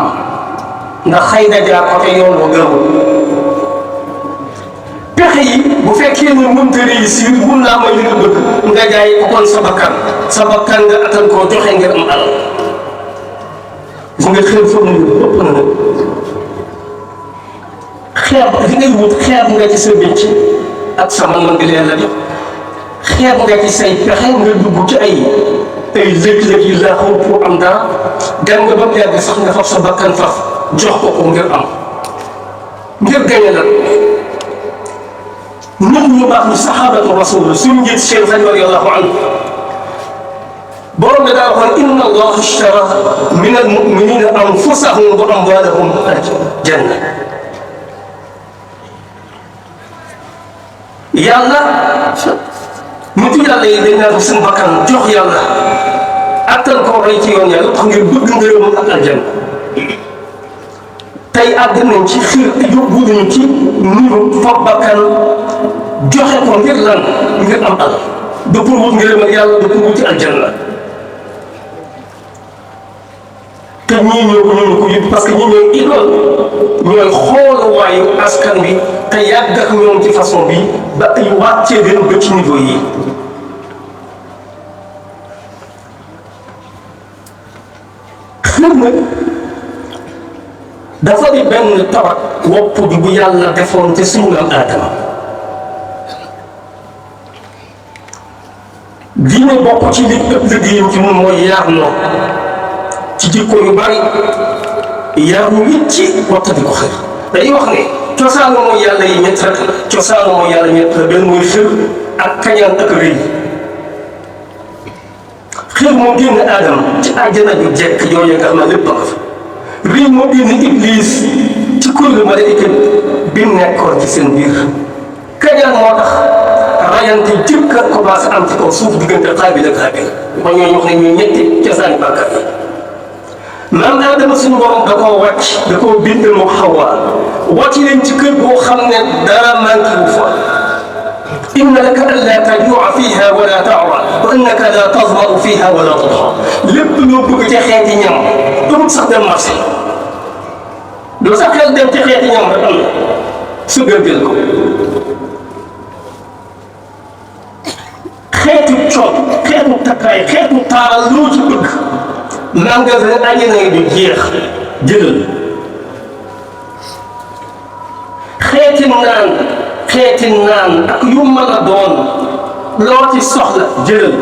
Speaker 4: ndax xëy na jaar côté yoon bu gërëm pexe yi bu fekkee ne mënta réussir mun naa may li nga bëgg nga jaay ko kon sa bakkan nga attan koo joxe ngir am alal bu nga xeeb fa mu ëpp na nag xeeb li ngay wut xeeb nga ci sa bëcc ak sa man bi leen la jox xeeb nga ci say pexe nga dugg ci ay lëg-lëg yi laa xaw pour am dara dem nga ba mu yàgg sax nga faf sa bakkan faf jox ko ngir am ngir gañe la nit ñu baax ñu saxaabatu rasul suñu njiit Cheikh Xadim radiyallahu anhu borom bi daa waxoon inna allaha ishtara min almuminina anfusahum wa amwalahum janna yàlla nitu yàlla yi dañ naan seen bakkan jox yàlla attan koo rey ci yoon yàlla tax ngir bëgg ngërëmam ak aljanna tey àgg nañ ci xiir yóbbu nañu ci niveau foog bakkan joxe ko ngir lan ngir am alal du pour wut ngërëm ak yàlla du pour wuti aljanna te ñii ñoo ko yëpp parce que ñii ñooy idole ñooy xooluwaayu askan bi te yàgg ak ñoom ci façon bi ba ay wàccee leen ba ci niveau yi xër nag dafa di benn tawat wopp bi bu yàlla defoon te suñu am aadama diine bokk ci li ëpp liggéeyam ci moom mooy yaar noo ci jikko yu bari yar ñu it ci wattadi ko xër dañuy wax ne cosaanu mooy yàlla yi ñett rek cosaanu mooy yàlla ñett la benn mooy xër ak kañaan ak rëy xër moo génn aadama ci àjjana ju jekk yooyu nga xam ne lépp a nga fa rëy moo génn iblis ci kuréelu malaayika bi nekkoon ci seen biir kañaan moo tax rayante jëkk a commencé am ci kaw suuf diggante Xaabil ak Haabil kon ñooñu wax ne ñu ñetti cosaani bàkkaar yi maam Aadama suñu borom da koo wàcc da koo bind mu Xawwa wàcc leen ci kër boo xam ne dara manqué wu fa inna laka allaa tajuu'a fiihaa wa laa ta'raa wa annaka laa tazma'u fiihaa wa laa tadhaa lépp loo bëgg ca xeeti ñam amul sax dem marché doo sax xel dem ca xeeti ñam rek am na su gërgël ko xeetu coono xeetu takkaay xeetu taaral loo ci bëgg magasin àjjana yi du jeex jëlal xeeti naan ak yu mën a doon loo ci soxla jëlal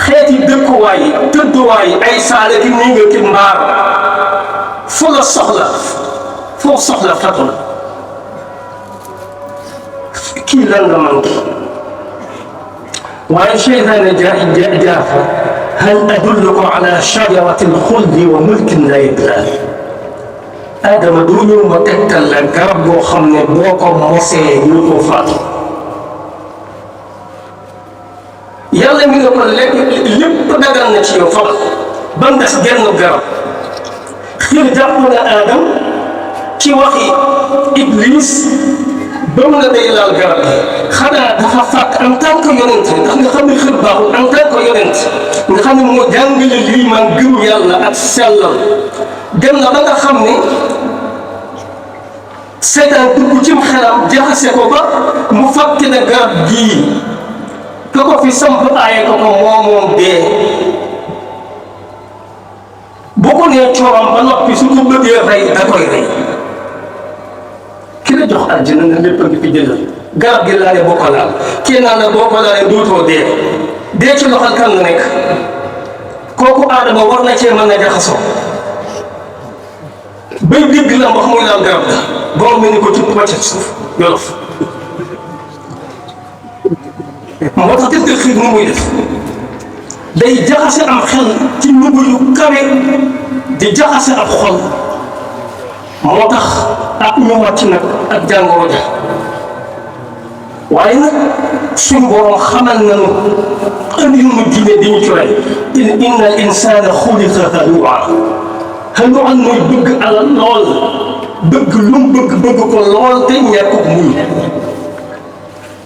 Speaker 4: xeeti dëkkuwaay tëdduwaay ay saale ki nii nga ki mbaar fu la soxla foo soxla fatu la kii lan nga manqué waaye seytaane jaar fa hal adullukum ala shajarati alxuldi wa mulkin la yablaa Adama du ñëw ma tegtal la garab boo xam ne boo ko mosee ñu ko faatu yàlla mi nga ko lekk lépp dagal na ci yow fam ba mu des genn garab xir jàpp na Adam ci waxi Iblis ba mu la day laal garab gi xanaa dafa fàkk en tant que yonent ndax nga xam ne xër baaxul en tant que yonent nga xam ne moo jàngale lii man gëm yàlla ak sellal dem na ba nga xam ne seytaan dugg cim xelam jaxase ko ba mu fàtte ne garab gii ka ko fi samp aaye ko moom dee boo ko nee coowam ba noppi su ko bëggee rey da koy rey ki la jox àjjana nga lépp a ngi fi jëlal garab gi laale boo ko laal kii naan la boo ko laalee dootoo dee ci loxal kan nga nekk kooku Aadama war na cee mën na jaxasoo bay dégg la wax muy laal garab ga borom mel ni ko tudd wàcc suuf yolof moo tax gis nga xiir nu muy def day jaxase am xel ci nubu yu kawe di jaxase ab xol moo tax ak ñu wàcc nag ak jàngoro ja waaye nag suñu borom xamal nañu andil mu diine di ñu ci rey inna al insana xuliqa haluu'a haluu'a mooy bëgg alal lool bëgg lu mu bëgg ko lool te ñàkk muñ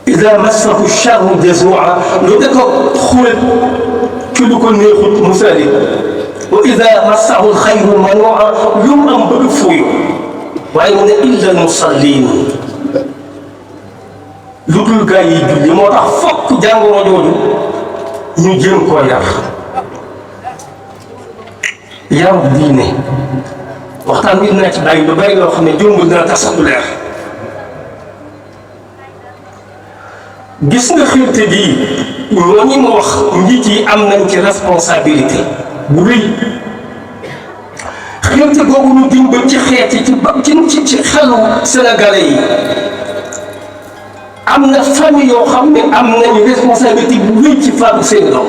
Speaker 4: ida massahu charru jazua lu da ko xulet ci lu ko neexut mu sali wa ida massahu alxayru manua lu mu am bëgg fuuyu waaye mu ne illa almusallin lu dul gaa yi julli moo tax fokk jàngoro jooju ñu jéem koo yaru diine waxtaan bi dina ci bàyyi lu bari loo xam ne jombul dina tax sax du leer gis nga xirte bii ñooñu ma wax njiit yi am nañ ci responsabilité bu rëy xirte googu ñu dimbal ci xeeti ci xelu sénégalais yi am na famille yoo xam ne am nañu responsabilité bu rëy ci faatu seen doom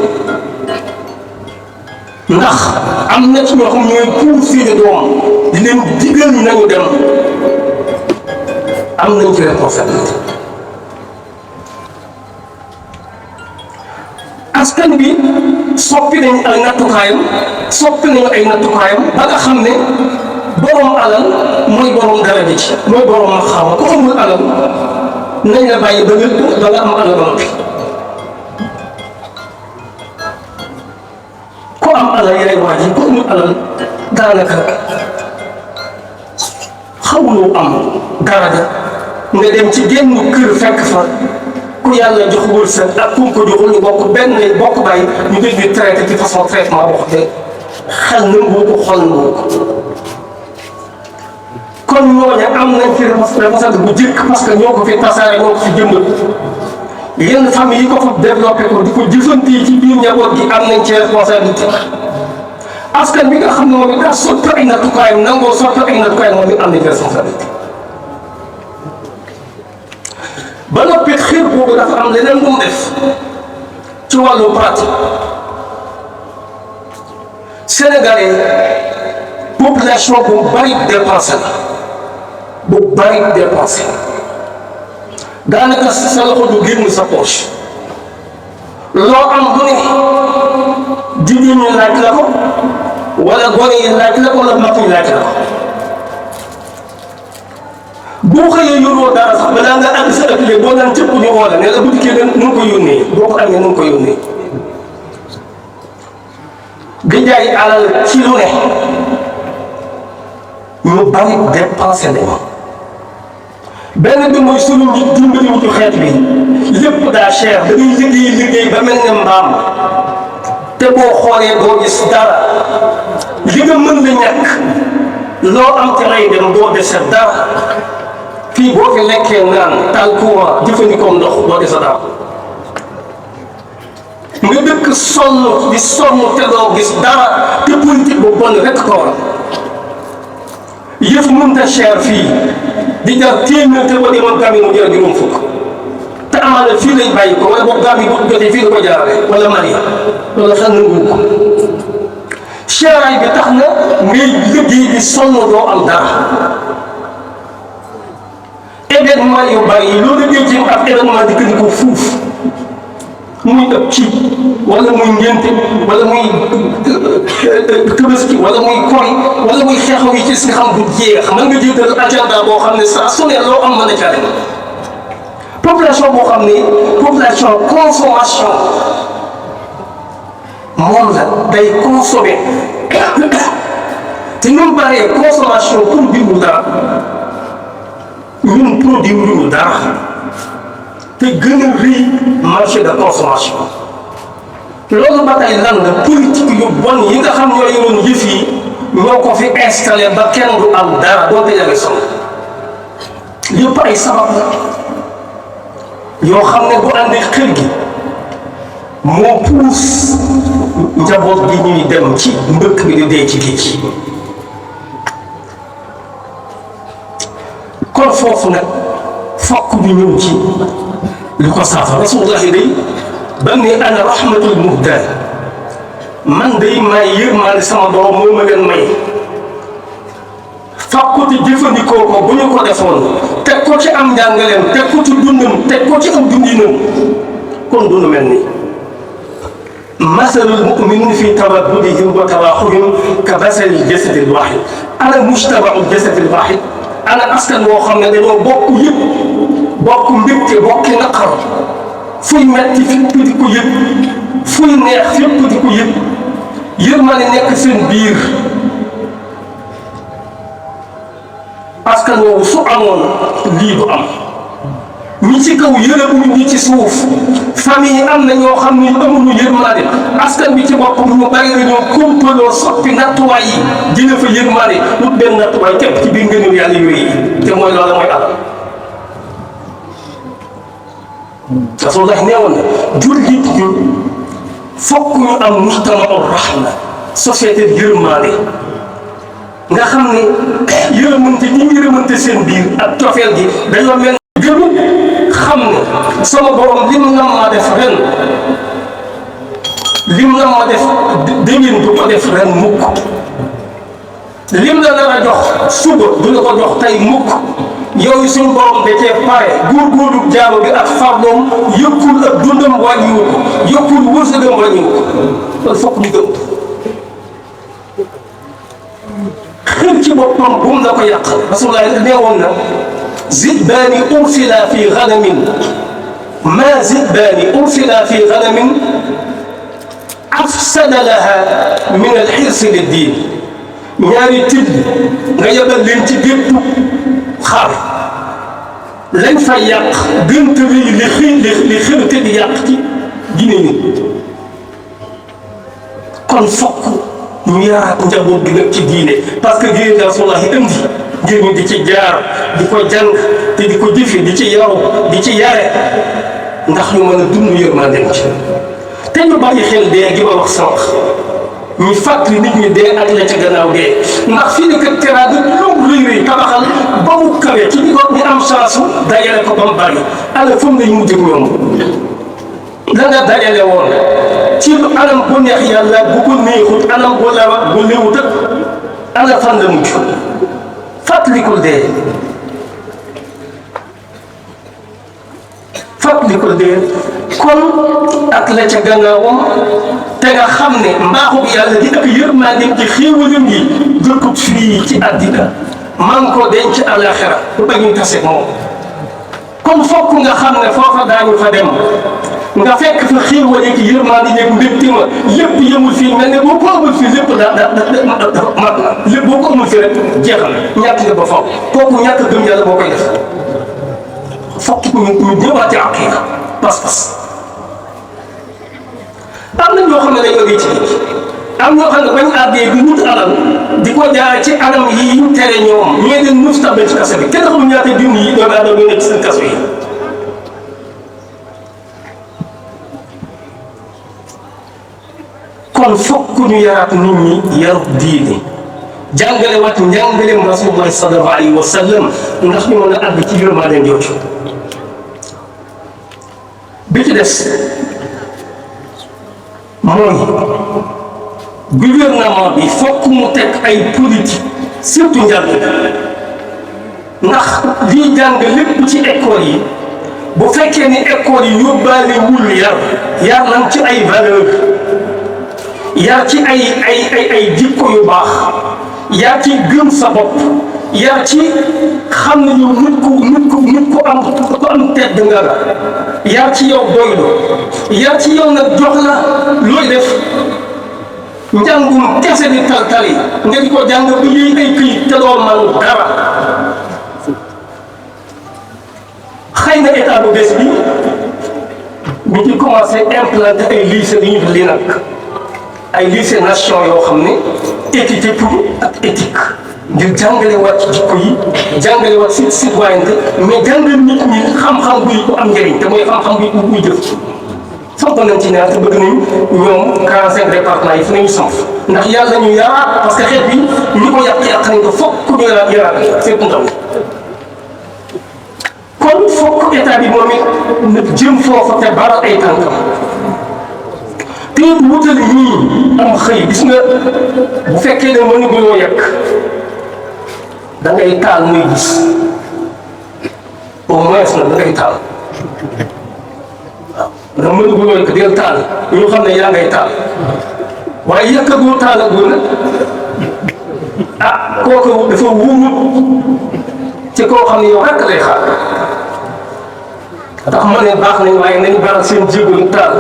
Speaker 4: ndax am na ci ñoo xam ñooy pour seeni doom di leen digal nañu dem am nañ ci responsabilité. askan bi soppi nañu ay nattukaayam ba nga xam ne borom alal mooy borom daraja ci mooy borom maxaama ku amul alal nañ la bàyyi ba nga am alal ba noppi ku am alal yaay waaj yi ku amul alal daanaka xawloo am daraja nga dem ci génn kër fekk fa ku yàlla jox wërsëg ak ku ko joxul ñu bokk bàyyi ñu def di traité ci façon traitement boo xam ne xel nangu ko xol nangu ko kon ñooñu am nañ fi responsabilité bu jëkk parce que ñoo ko fi tasaare ñoo ko fi jëmbat yenn famille yi ko fa développé ko di ko jëfanti ci biir njaboot gi am nañ ci responsabilité askan bi nga xam ne moom it daa sotti ay nattukaayam nangoo sotti ay nattukaayam moom it am nañ ci responsabilité ba noppi xeer boobu dafa am leneen lu mu def ci wàllu pratique sénégalais population bu bari dépensé la bu bari dépensé daanaka sa loxo du génn sa poche loo am lu ne jigéen ñi laaj la ko wala gone yi laaj la ko wala mag ñi laaj la ko boo xëyee yoroo dara sax balaa nga àgg sa atelier boo naan cëpp ñu woo la ne la bu dikkee nu ko yónnee boo ko amee nu ko yónnee di jaay alal ci lu ne ñu bari dépensé nañu benn bi mooy sunu nit dimbali wutu xeet bi lépp daa cher da ngay liggéey ba mel ne mbaam te boo xoolee doo gis dara li nga mën la ñàkk loo am te lay dem doo dese dara fii boo fi lekkee naan taal courant jëfandikoo ndox doo dese dara nga dëkk sonn di sonn te doo gis dara te politique bu bon rek ko war yëf mënta cher fii di jar téeméer te boo demoon gàmm yi mu jar juróom fukk te amaana fii lay bàyyi ko wala boog gàmm yi bu jotee fii la ko jaarale wala Mali loolu xel nangu ko cheraay bi tax na ngay liggéey di sonn doo am dara événement yu bari yi loolu liggéey ci ak événement di gën ko fuuf muy ëpp ci wala muy ngénte wala muy Tabaski wala muy koy wala muy xeexaw yi ci si nga xam du jeex mën nga jiital agenda boo xam ne saa su ne loo am mën a caa dem population boo xam ne population consommation moom la day consommer te ñun baree consommation produit wu dara ñun produit wu dara te gën a rëy marché de consommation loolu ba tey lan la politique yu bon yi nga xam ñoo yoroon yëf yi ñoo ko fi installé ba kenn du am dara doo te yàgg sonn yëpp ay sabab la yoo xam ne bu àndee xel gi moo puus njaboot gi ñuy dem ci mbëkk bi di dee ci géej kon foofu nag fokk ñu ñëw ci li ko saafara rasulullahi day ba ne ana rahmatul muhda man day may yërmaande sama borom moo ma leen may fokk ci jëfandikoo ko bu ñu ko defoon teg ko ci am njàngaleem teg ko ci dundam teg ko ci am dundinam kon dunu mel ni masalul muminin fi tawaddudihim wa tawaaxuhim ka masalil jasadil waahid ana mujtamaul jasadil waahid ana askan woo xam ne dañoo bokk yëpp bokk mbégte bokki naqar fuy metti fépp di ko yëg fuy neex fépp di ko yëg yërmande nekk seen biir askan woowu su amoon lii du am ñi ci kaw yërëmuñu ñi ci suuf famille yi am na ñoo xam ne amuñu yërmande askan bi ci boppam ñu bari dañoo kompaloo soppi nattuwaay yi jëlee fa yërmande lu benn nattuwaay képp ci biir ngëneel yàlla yooyu te mooy loola mooy alal Rasulullah nee woon na jullit ñu fokk ñu am mujtamaul rahma société yërmande nga xam ne yërëmante ñi yërëmante seen biir ak cofeel gi dañoo mel gënu xam ne sama borom lim nam ma def ren lim nam ma def déwén du ko def ren mukk lim la nar a jox suba du la ko jox tey mukk yooyu suñu borom da cee pare góorgóorlu jaamu bi ak fardoom yëkkul ak dundam wàññiwu ko yëkkul wërsëgam wàññiwu ko loolu fokk ñu gëm xel ci boppam bu mu la ko yàq rasulullah nee woon na zidbaani ursila fi ganamin ma zidbaani ursila fi ganamin afsada laha min alxirsi liddiin ñaari till nga yebal leen ci bépp xar lañ fa yàq gën a rëy li xërte di yàq ci diine ñi kon fokk ñu yaraat njaboot gi nag ci diine parce que diine Rasulullah indi ngir ñu di ci jaar di ko jàng te di ko jëfe di ci yaru di ci yare ndax ñu mën a dund yërmande ci te ñu bàyyi xel dee gi ma wax sànq ñu fàttali nit ñi dee ak la ca gannaaw dee ndax fii ni kat teraanga lu rëy rëy tabaxal ba mu kawe ci ñi am chance dajale ko ba mu bari ala fu mu ne ñu mujj ak ñoom la nga dajale woon ci anam bu neex yàlla bu ko neexut anam bu lawa bu léewut ak ana fan la mujj fàttalikul dee fàttalikul dee kon ak la ca gannaawam te nga xam ne mbaaxu yàlla di ak yërmandeem ci xéewalam yi jotut fii ci àddina man ko denc àllaaxira ba ñu tase moom kon fokk nga xam ne foofa daañu fa dem nga fekk fa xéewal yi yërmande yeeg mbégte ma lépp yemul fii mel ne boo ko amul fii lépp mat na lépp boo ko amul fii rek jeexal ñàkk nga ba faw kooku ñàkk gëm yàlla boo koy def fokk ñu ñëwaat ci aqiida pas-pas am na ñoo xam ne dañoo di ci am ñoo xam ne bañ àddee di wut alal di ko jaare ci anam yi ñu tere ñoom ñooy leen muus tàbbal ci kaso bi kenn xamul ñaata junni yi doomu aadama ñu nekk ci seen kaso yi kon fokk ñu yaraat nit ñi yarut diine jàngale waat njàngaleem rasulullah sallallahu alayhi wa sallam ndax ñu mën a àgg ci yërmande jooju bi ci des mooy gouvernement bi fokk mu teg ay politique surtout njàng ndax liy jàng lépp ci école yi bu fekkee ni école yi yóbbaale wul yar nañ ci ay valeur yar ci ay jikko yu baax yar ci gëm sa bopp yar ci xam ne yow nit ku am tedd nga la yar ci yow doylu yar ci yow nag jox la looy def njàngum kese di tal-tali nga di ko jàng ba yëy ay këyit te doo man dara xëy na état bu bees bi ñu ci commencé implanter ay lycée li ñu def lii nag ay lycée nation yoo xam ne équité pour ak éthique ngir jàngale waat ci jikko yi jàngale waat ci citoyenneté mais jàngal nit ñi xam-xam buy ko am njëriñ te mooy xam-xam buy jëf samp nañ ci ñaar te bëgg nañ ñoom 45 départements yi fu nañu samp ndax yàlla ñu yaraat parce que xeet bi ñi ko yàq nañ ko fokk ñu yaraat fépp ndaw kon fokk état bi moom it na jëm foofu te baral ay tànkam te wutal ñii am xëy gis nga bu fekkee ne mënu guloo yekk da ngay taal muy gis au moins nag da ngay taal waaw ndax mënu guloo yekk del taal ñu xam ne yaa ngay taal waaye yëkkagoo taalagoo nag ah kooku dafa wuumut ci koo xam ne yow rekk lay xaar ndax ma ne baax nañ waaye nañu baral seen jéego taal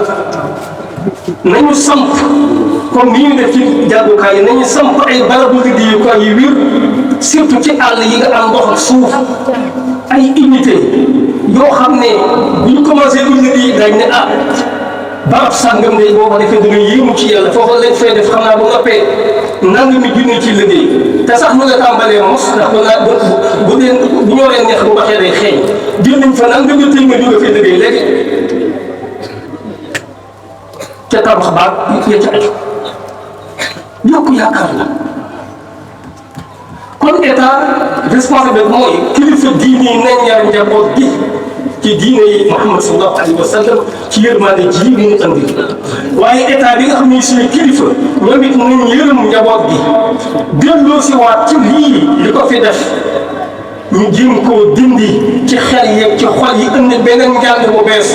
Speaker 4: nañu samp comme ni ñu def ci jàngukaay yi nañu samp ay barabu liggéeyukaay yu wér surtout ci àll yi nga am ndox ak suuf ay unité yoo xam ne bu ñu commencé buñ liggéey dañ ne ah barab sàngam de boo ko defee da nga yéemu ci yàlla foofu lañ fay def xam naa bu noppee nangami junni ci liggéey te sax ñu nga tàmbalee mos ndax bu ñoree neex bu waxee day xeeñ jël nañ fa nangami tëj nga jóge fay liggéey léegi ca tabax baag ya ca aju yokku yaakaar la kon état responsable mooy kilifa diine yi nañ yar njaboot gi ci diine yi Muhammad sallallahu alayhi wa sallam ci yërmande ji mu andi waaye état bi nga xam ne suñu kilifa ñoom it nañ yërëm njaboot gi delloo si waat ci lii li ko fi def ñu jéem koo dindi ci xel yeeg ci xol yi indi beneen njàng bu bees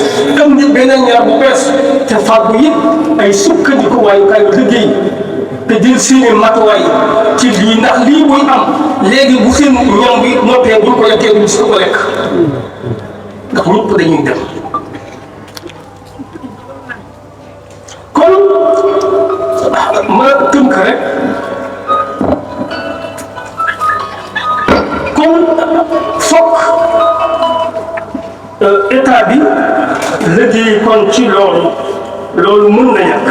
Speaker 4: indi beneen ñaar bu bees te fàggu yëpp ay sukkandiku waayukaayu liggéey te jël seeni matuwaay ci lii ndax lii buy am léegi bu seen ñam bi noppee buñ ko yekkee duñ si ko lekk ndax ñëpp dañuy dem kon ma tënk rek kon fokk état bi liggéey kon ci loolu mën na ñàkk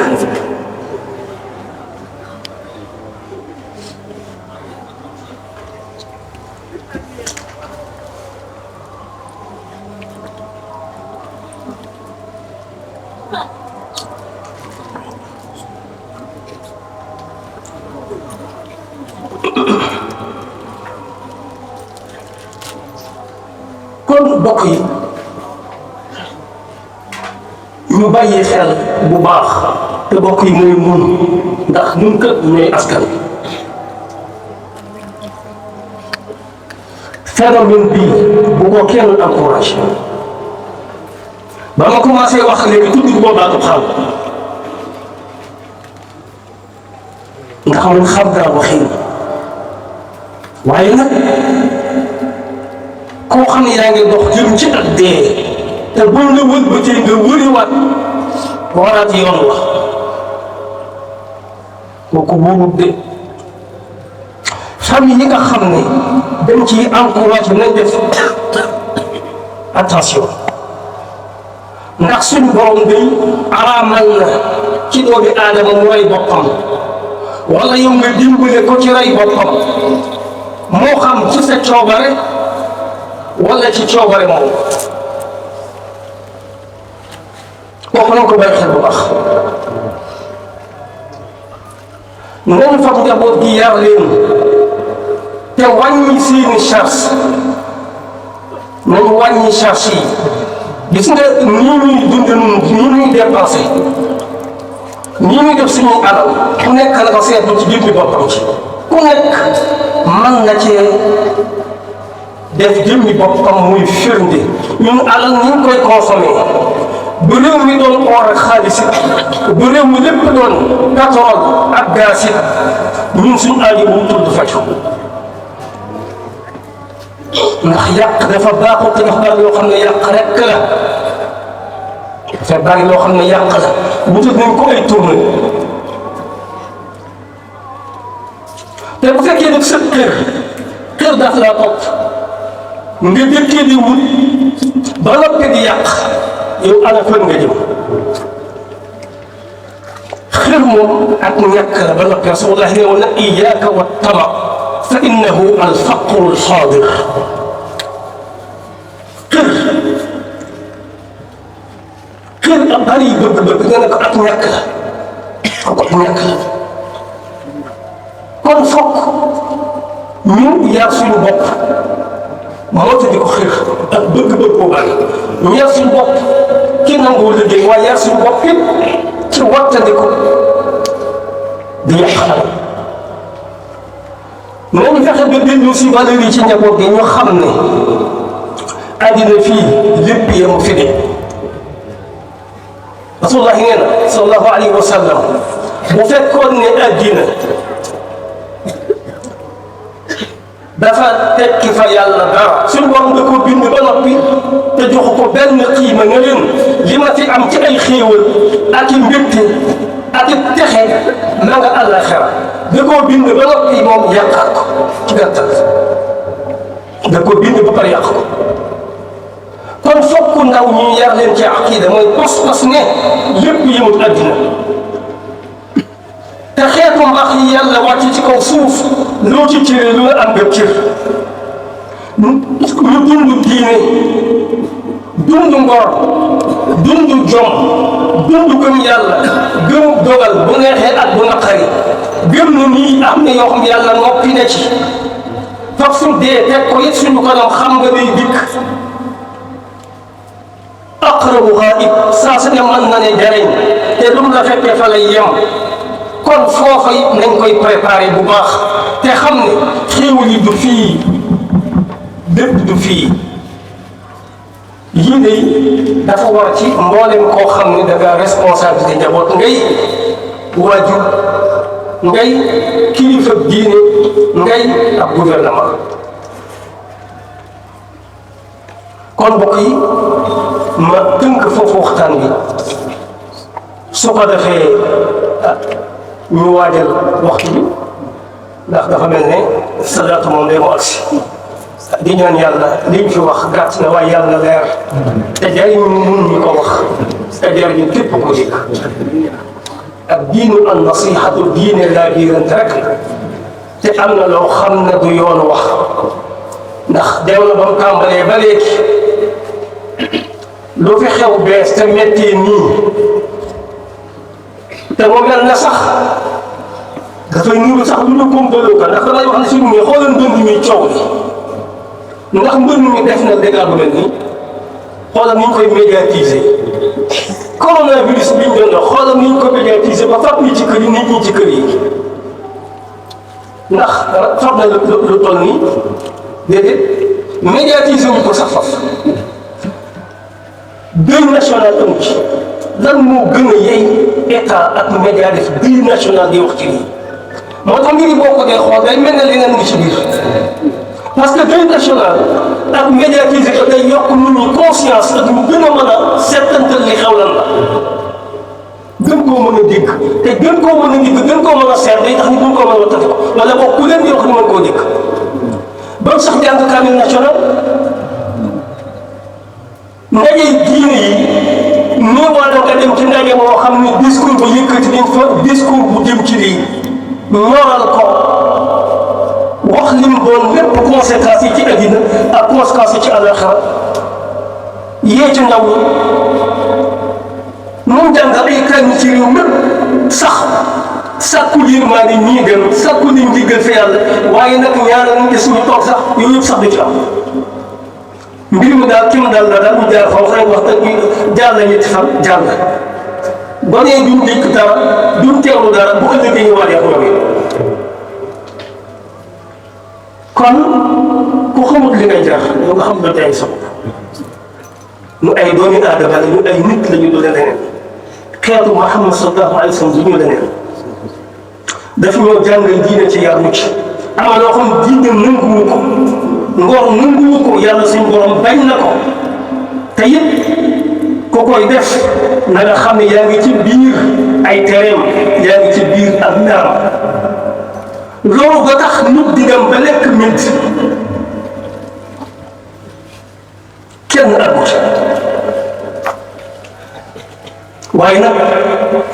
Speaker 4: kon bokk yi ñu bàyyi xel bu baax te bokk yi mooy mun ndax ñun kat ñooy askan phénomène bii bu ko kenn encouragé ba ma commencé wax léegi tudd boo baatu xaal ndax man xam naa waxin waaye nag koo xam ne yaa ngi dox jëm ci ak dee te buñ la wëlbatee nga wëriwaat waraat yoon la kooku wóorul de famille yi nga xam ne dañ ciy encouragé nañ def attention ndax suñu borom day araamal na ci doomi aadama mu rey boppam wala yow nga dimbale ko ci rey boppam moo xam ci sa coobare wala ci coobare moom kooku nañ ko bàyyi xel bu baax nañ fa njaboot gi yar leen te wàññi seeni charge nañu wàññi charge yi gis nga nii ñuy dund nii ñuy dépensé nii ñuy def suñuy alal ku nekk na ko seetlu ci biir bi boppam ci ku nekk mën na cee def jëmmi boppam muy firnde ñun alal ñu ngi koy consommé bu réew mi doon or ak xaalis it bu réew mi lépp doon pétrole ak gaz it ñun suñu aajo bu mu tudd faju ndax yàq dafa baaxut te dafa bari loo xam ne yàq rek la dafa bari loo xam ne yàq la wutal nañ ko ay tourné te bu fekkee nag sa kër daf laa topp nga dëkkee di wut ba noppi di yàq yow ana fan nga jëm xër moom ak ñàkk la ba noppi rasulullah ne woon na iyaaka wa tama fa innahu alfaqru alxaadir xër ak bari bëgg-bëgg nga ne ko ak ñàkk la ak ñàkk la kon fokk ñu yar suñu bopp moo tax di ko xër ak bëgg-bëgg boo bari ñu yar suñu bopp ki nangoo liggéey waaye yar suñu bopp it ci wattandiku di yàq alal nañu fexe ba dellu si valeur yi ci njaboot gi ñu xam ne àddina fii lépp yemu fi de rasulullah nee na sallallahu alayhi wa sallam bu fekkoon ne àddina dafa tekki fa yàlla dara suñu borom da ko bind ba noppi te joxu ko benn xiima nga leen li ma fi am ci ay xéewal ak i mbégte ak i texe ma nga àllaxira da koo bind ba noppi moom yàqaat ko ci gàttal da koo bind ba pare yàq ko kon fokk ndaw ñuy yar leen ci aqida mooy pas-pas ne lépp yëmut àddina te xeetu mbaax yi yàlla wàcc ci kaw suuf loo ci cëree lu la am nga cër ñu dund diine dund ngor dund jom dund gëm yàlla gëm dogal bu neexee ak bu naqari gëm na nii am na yoo xam yàlla noppi na ci faf su dee teg ko it suñu kanam xam nga day dikk aqrabu ghaib saa su ne mën na ne jariñ te lu mu la fekkee fa lay yem kon foofa it nañ koy préparé bu baax te xam ne xéewal yi du fii bépp du fii yii de dafa war ci mboolem koo xam ne da nga responsabilité njaboot ngay waajur ngay kilifa diine ngay ab gouvernement kon mbokk yi ma tënk foofu waxtaan bi su ko defee ñu waajal waxtu bi ndax dafa mel ne salaatu moom day mu agsi di ñaan yàlla liñ fi wax gàtt na waaye yàlla na leer te jariñ mun ñu ko wax te jariñ képp ko dégg ak diinu an nasihatu diine laa biirante rek te am na loo xam ne du yoon wax ndax dem na ba mu tàmbalee ba léegi lu fi xew bees te metti nii te mu mel na sax dafay niru sax lu ñu kompaloo ka ndax damay wax ne si mu ne xoolal mbënd mi coow li ndax mbënd mi def na dégâts bu mel nii xoolal ni ñu koy médiatiser coronavirus bi ñu doon dox xoolal ni ñu ko médiatiser ba fab ñi ci kër yi nit ñi ci kër yi ndax fab na lu toll nii déedéet médiatiser wu ko sax faf deuil national amu ci lan moo gën a yey état ak média def deuil national di wax ci lii moo tax mbir yi boo ko dee xool day mel ne leneen ngi ci biir parce que deuil national ak médiatiser ko day yokk nit ñi conscience ak ñu gën a mën a settantal li xew lan la gën koo mën a dégg te gën koo mën a dégg gën koo mën a seet day tax ñu gën koo mën a wattati ko wala boog ku leen di wax ñu mën koo dégg ba mu sax jàng kaamil national ndaje diine yi néewaa da nga dem ci ndaje moo xam ne discours bu yëkkati dañ fa discours bu jëm ci lii ñoral ko wax lim doon lépp conséquences yi ci àddina ak conséquences yi ci àllaxira yee ci ndaw ñi moom jàngal ay kan ci réew mépp sax sàkku yërmande ñii gën sàkku liñ di gën fa yàlla waaye nag ñaanal ñu des ñu toog sax yooyu yëpp sax du ci am mbir mi daal ki mu daal la daal ñu jaar foofu rek wax dëgg jaar la ñetti fan jaar la gone yi duñ dégg dara duñ teewlu dara bu ëllëgee ñu waajal ñoom yi kon ku xamut li ngay jar yow nga xam ne tey sa bopp ñu ay doomi aadama la ñu ay nit la ñu doon leneen xeetu Muhammad sallallahu alayhi wa sallam du ñu leneen daf ñoo jàngal diine ci yar ñu ci ama loo xam diine nanguwu ko ngor nanguwu ko yàlla suñu borom bañ na ko te it ku koy def na nga xam ne yaa ngi ci biir ay tereem yaa ngi ci biir ak naam loolu ba tax nit di dem ba lekk mint kenn àggut waaye nag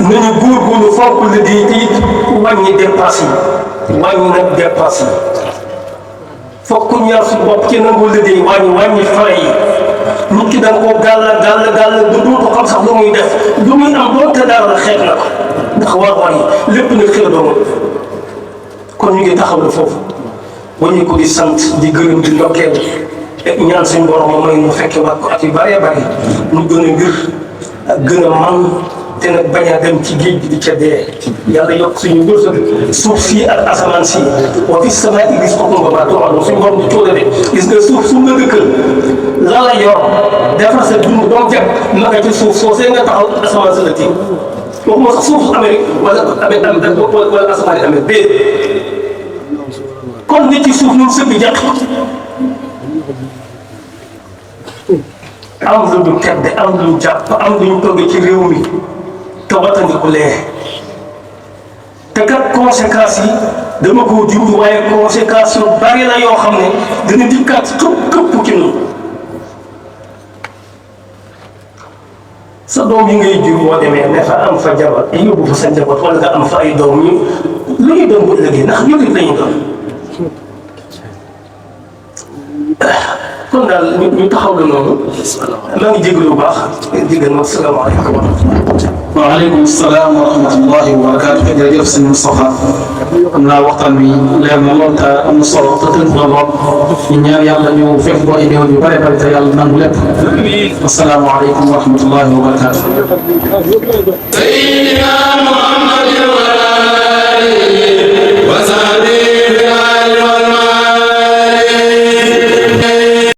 Speaker 4: nañu góorgóorlu fonk liggéey te it wàññi dépense yi wàññi nag dépense yi fokk ñu yar suñu bopp ci nangoo liggéey wàññi frais yi nit ki da nga koo gàll du dootu xam sax lu muy def lu muy am doonte dara la xeet na ko ndax war yi lépp nag xew doomu kon ñu ngi taxaw la foofu waññi ko di sant di gërëm di ndokkeel ñaan suñu borom moom may ñu fekke waat ko at yu bëree bëri ñu gën a ngir ak gën a man te nag bañ a dem ci géej gi di ca dee yàlla yokk suñu wërsëg suuf si ak asamaan si wa fi samaa'i rizqukum wa maa tuu'aduun suñu borom di tóole de gis nga suuf su nga dëkkal la la yor defar sa dund ba mu jag naka ci suuf soo see nga taxaw asamaan si la tiim waxuma sax suuf Amérique wala asamaan yi Amérique bee kon nit ci suuf ñun sëgg jàq am lu ñu tedd am lu ñu jàpp am lu ñu togg ci réew mi te wattandiku lee te kat conséquences yi dama ko junj waaye conséquences yu bari la yoo xam ne dina dikkaat këpp ci ñun sa doom yi ngay jur boo demee ne fa am fa jabar yóbbu fa sa njaboot wala nga am fa ay doom ñu lu ñuy doon bu ëllëgee ndax jullit lañu doon kon daal ñu taxaw la noonu maa ngi jégalu bu baax jégal ma salaamaaleykum wa rahmatulah
Speaker 3: waaleykum salaam wa rahmatullahi wa barakaatu. jërëjëf sëñ Moustapha xam naa waxtaan wi leer na lool te am na solo te tënk na lool ñu ñaan yàlla ñu fekk ko ay déwén yu bare bare te yàlla nangu lépp. asalaamaaleykum wa rahmatullahi wa barakaatu.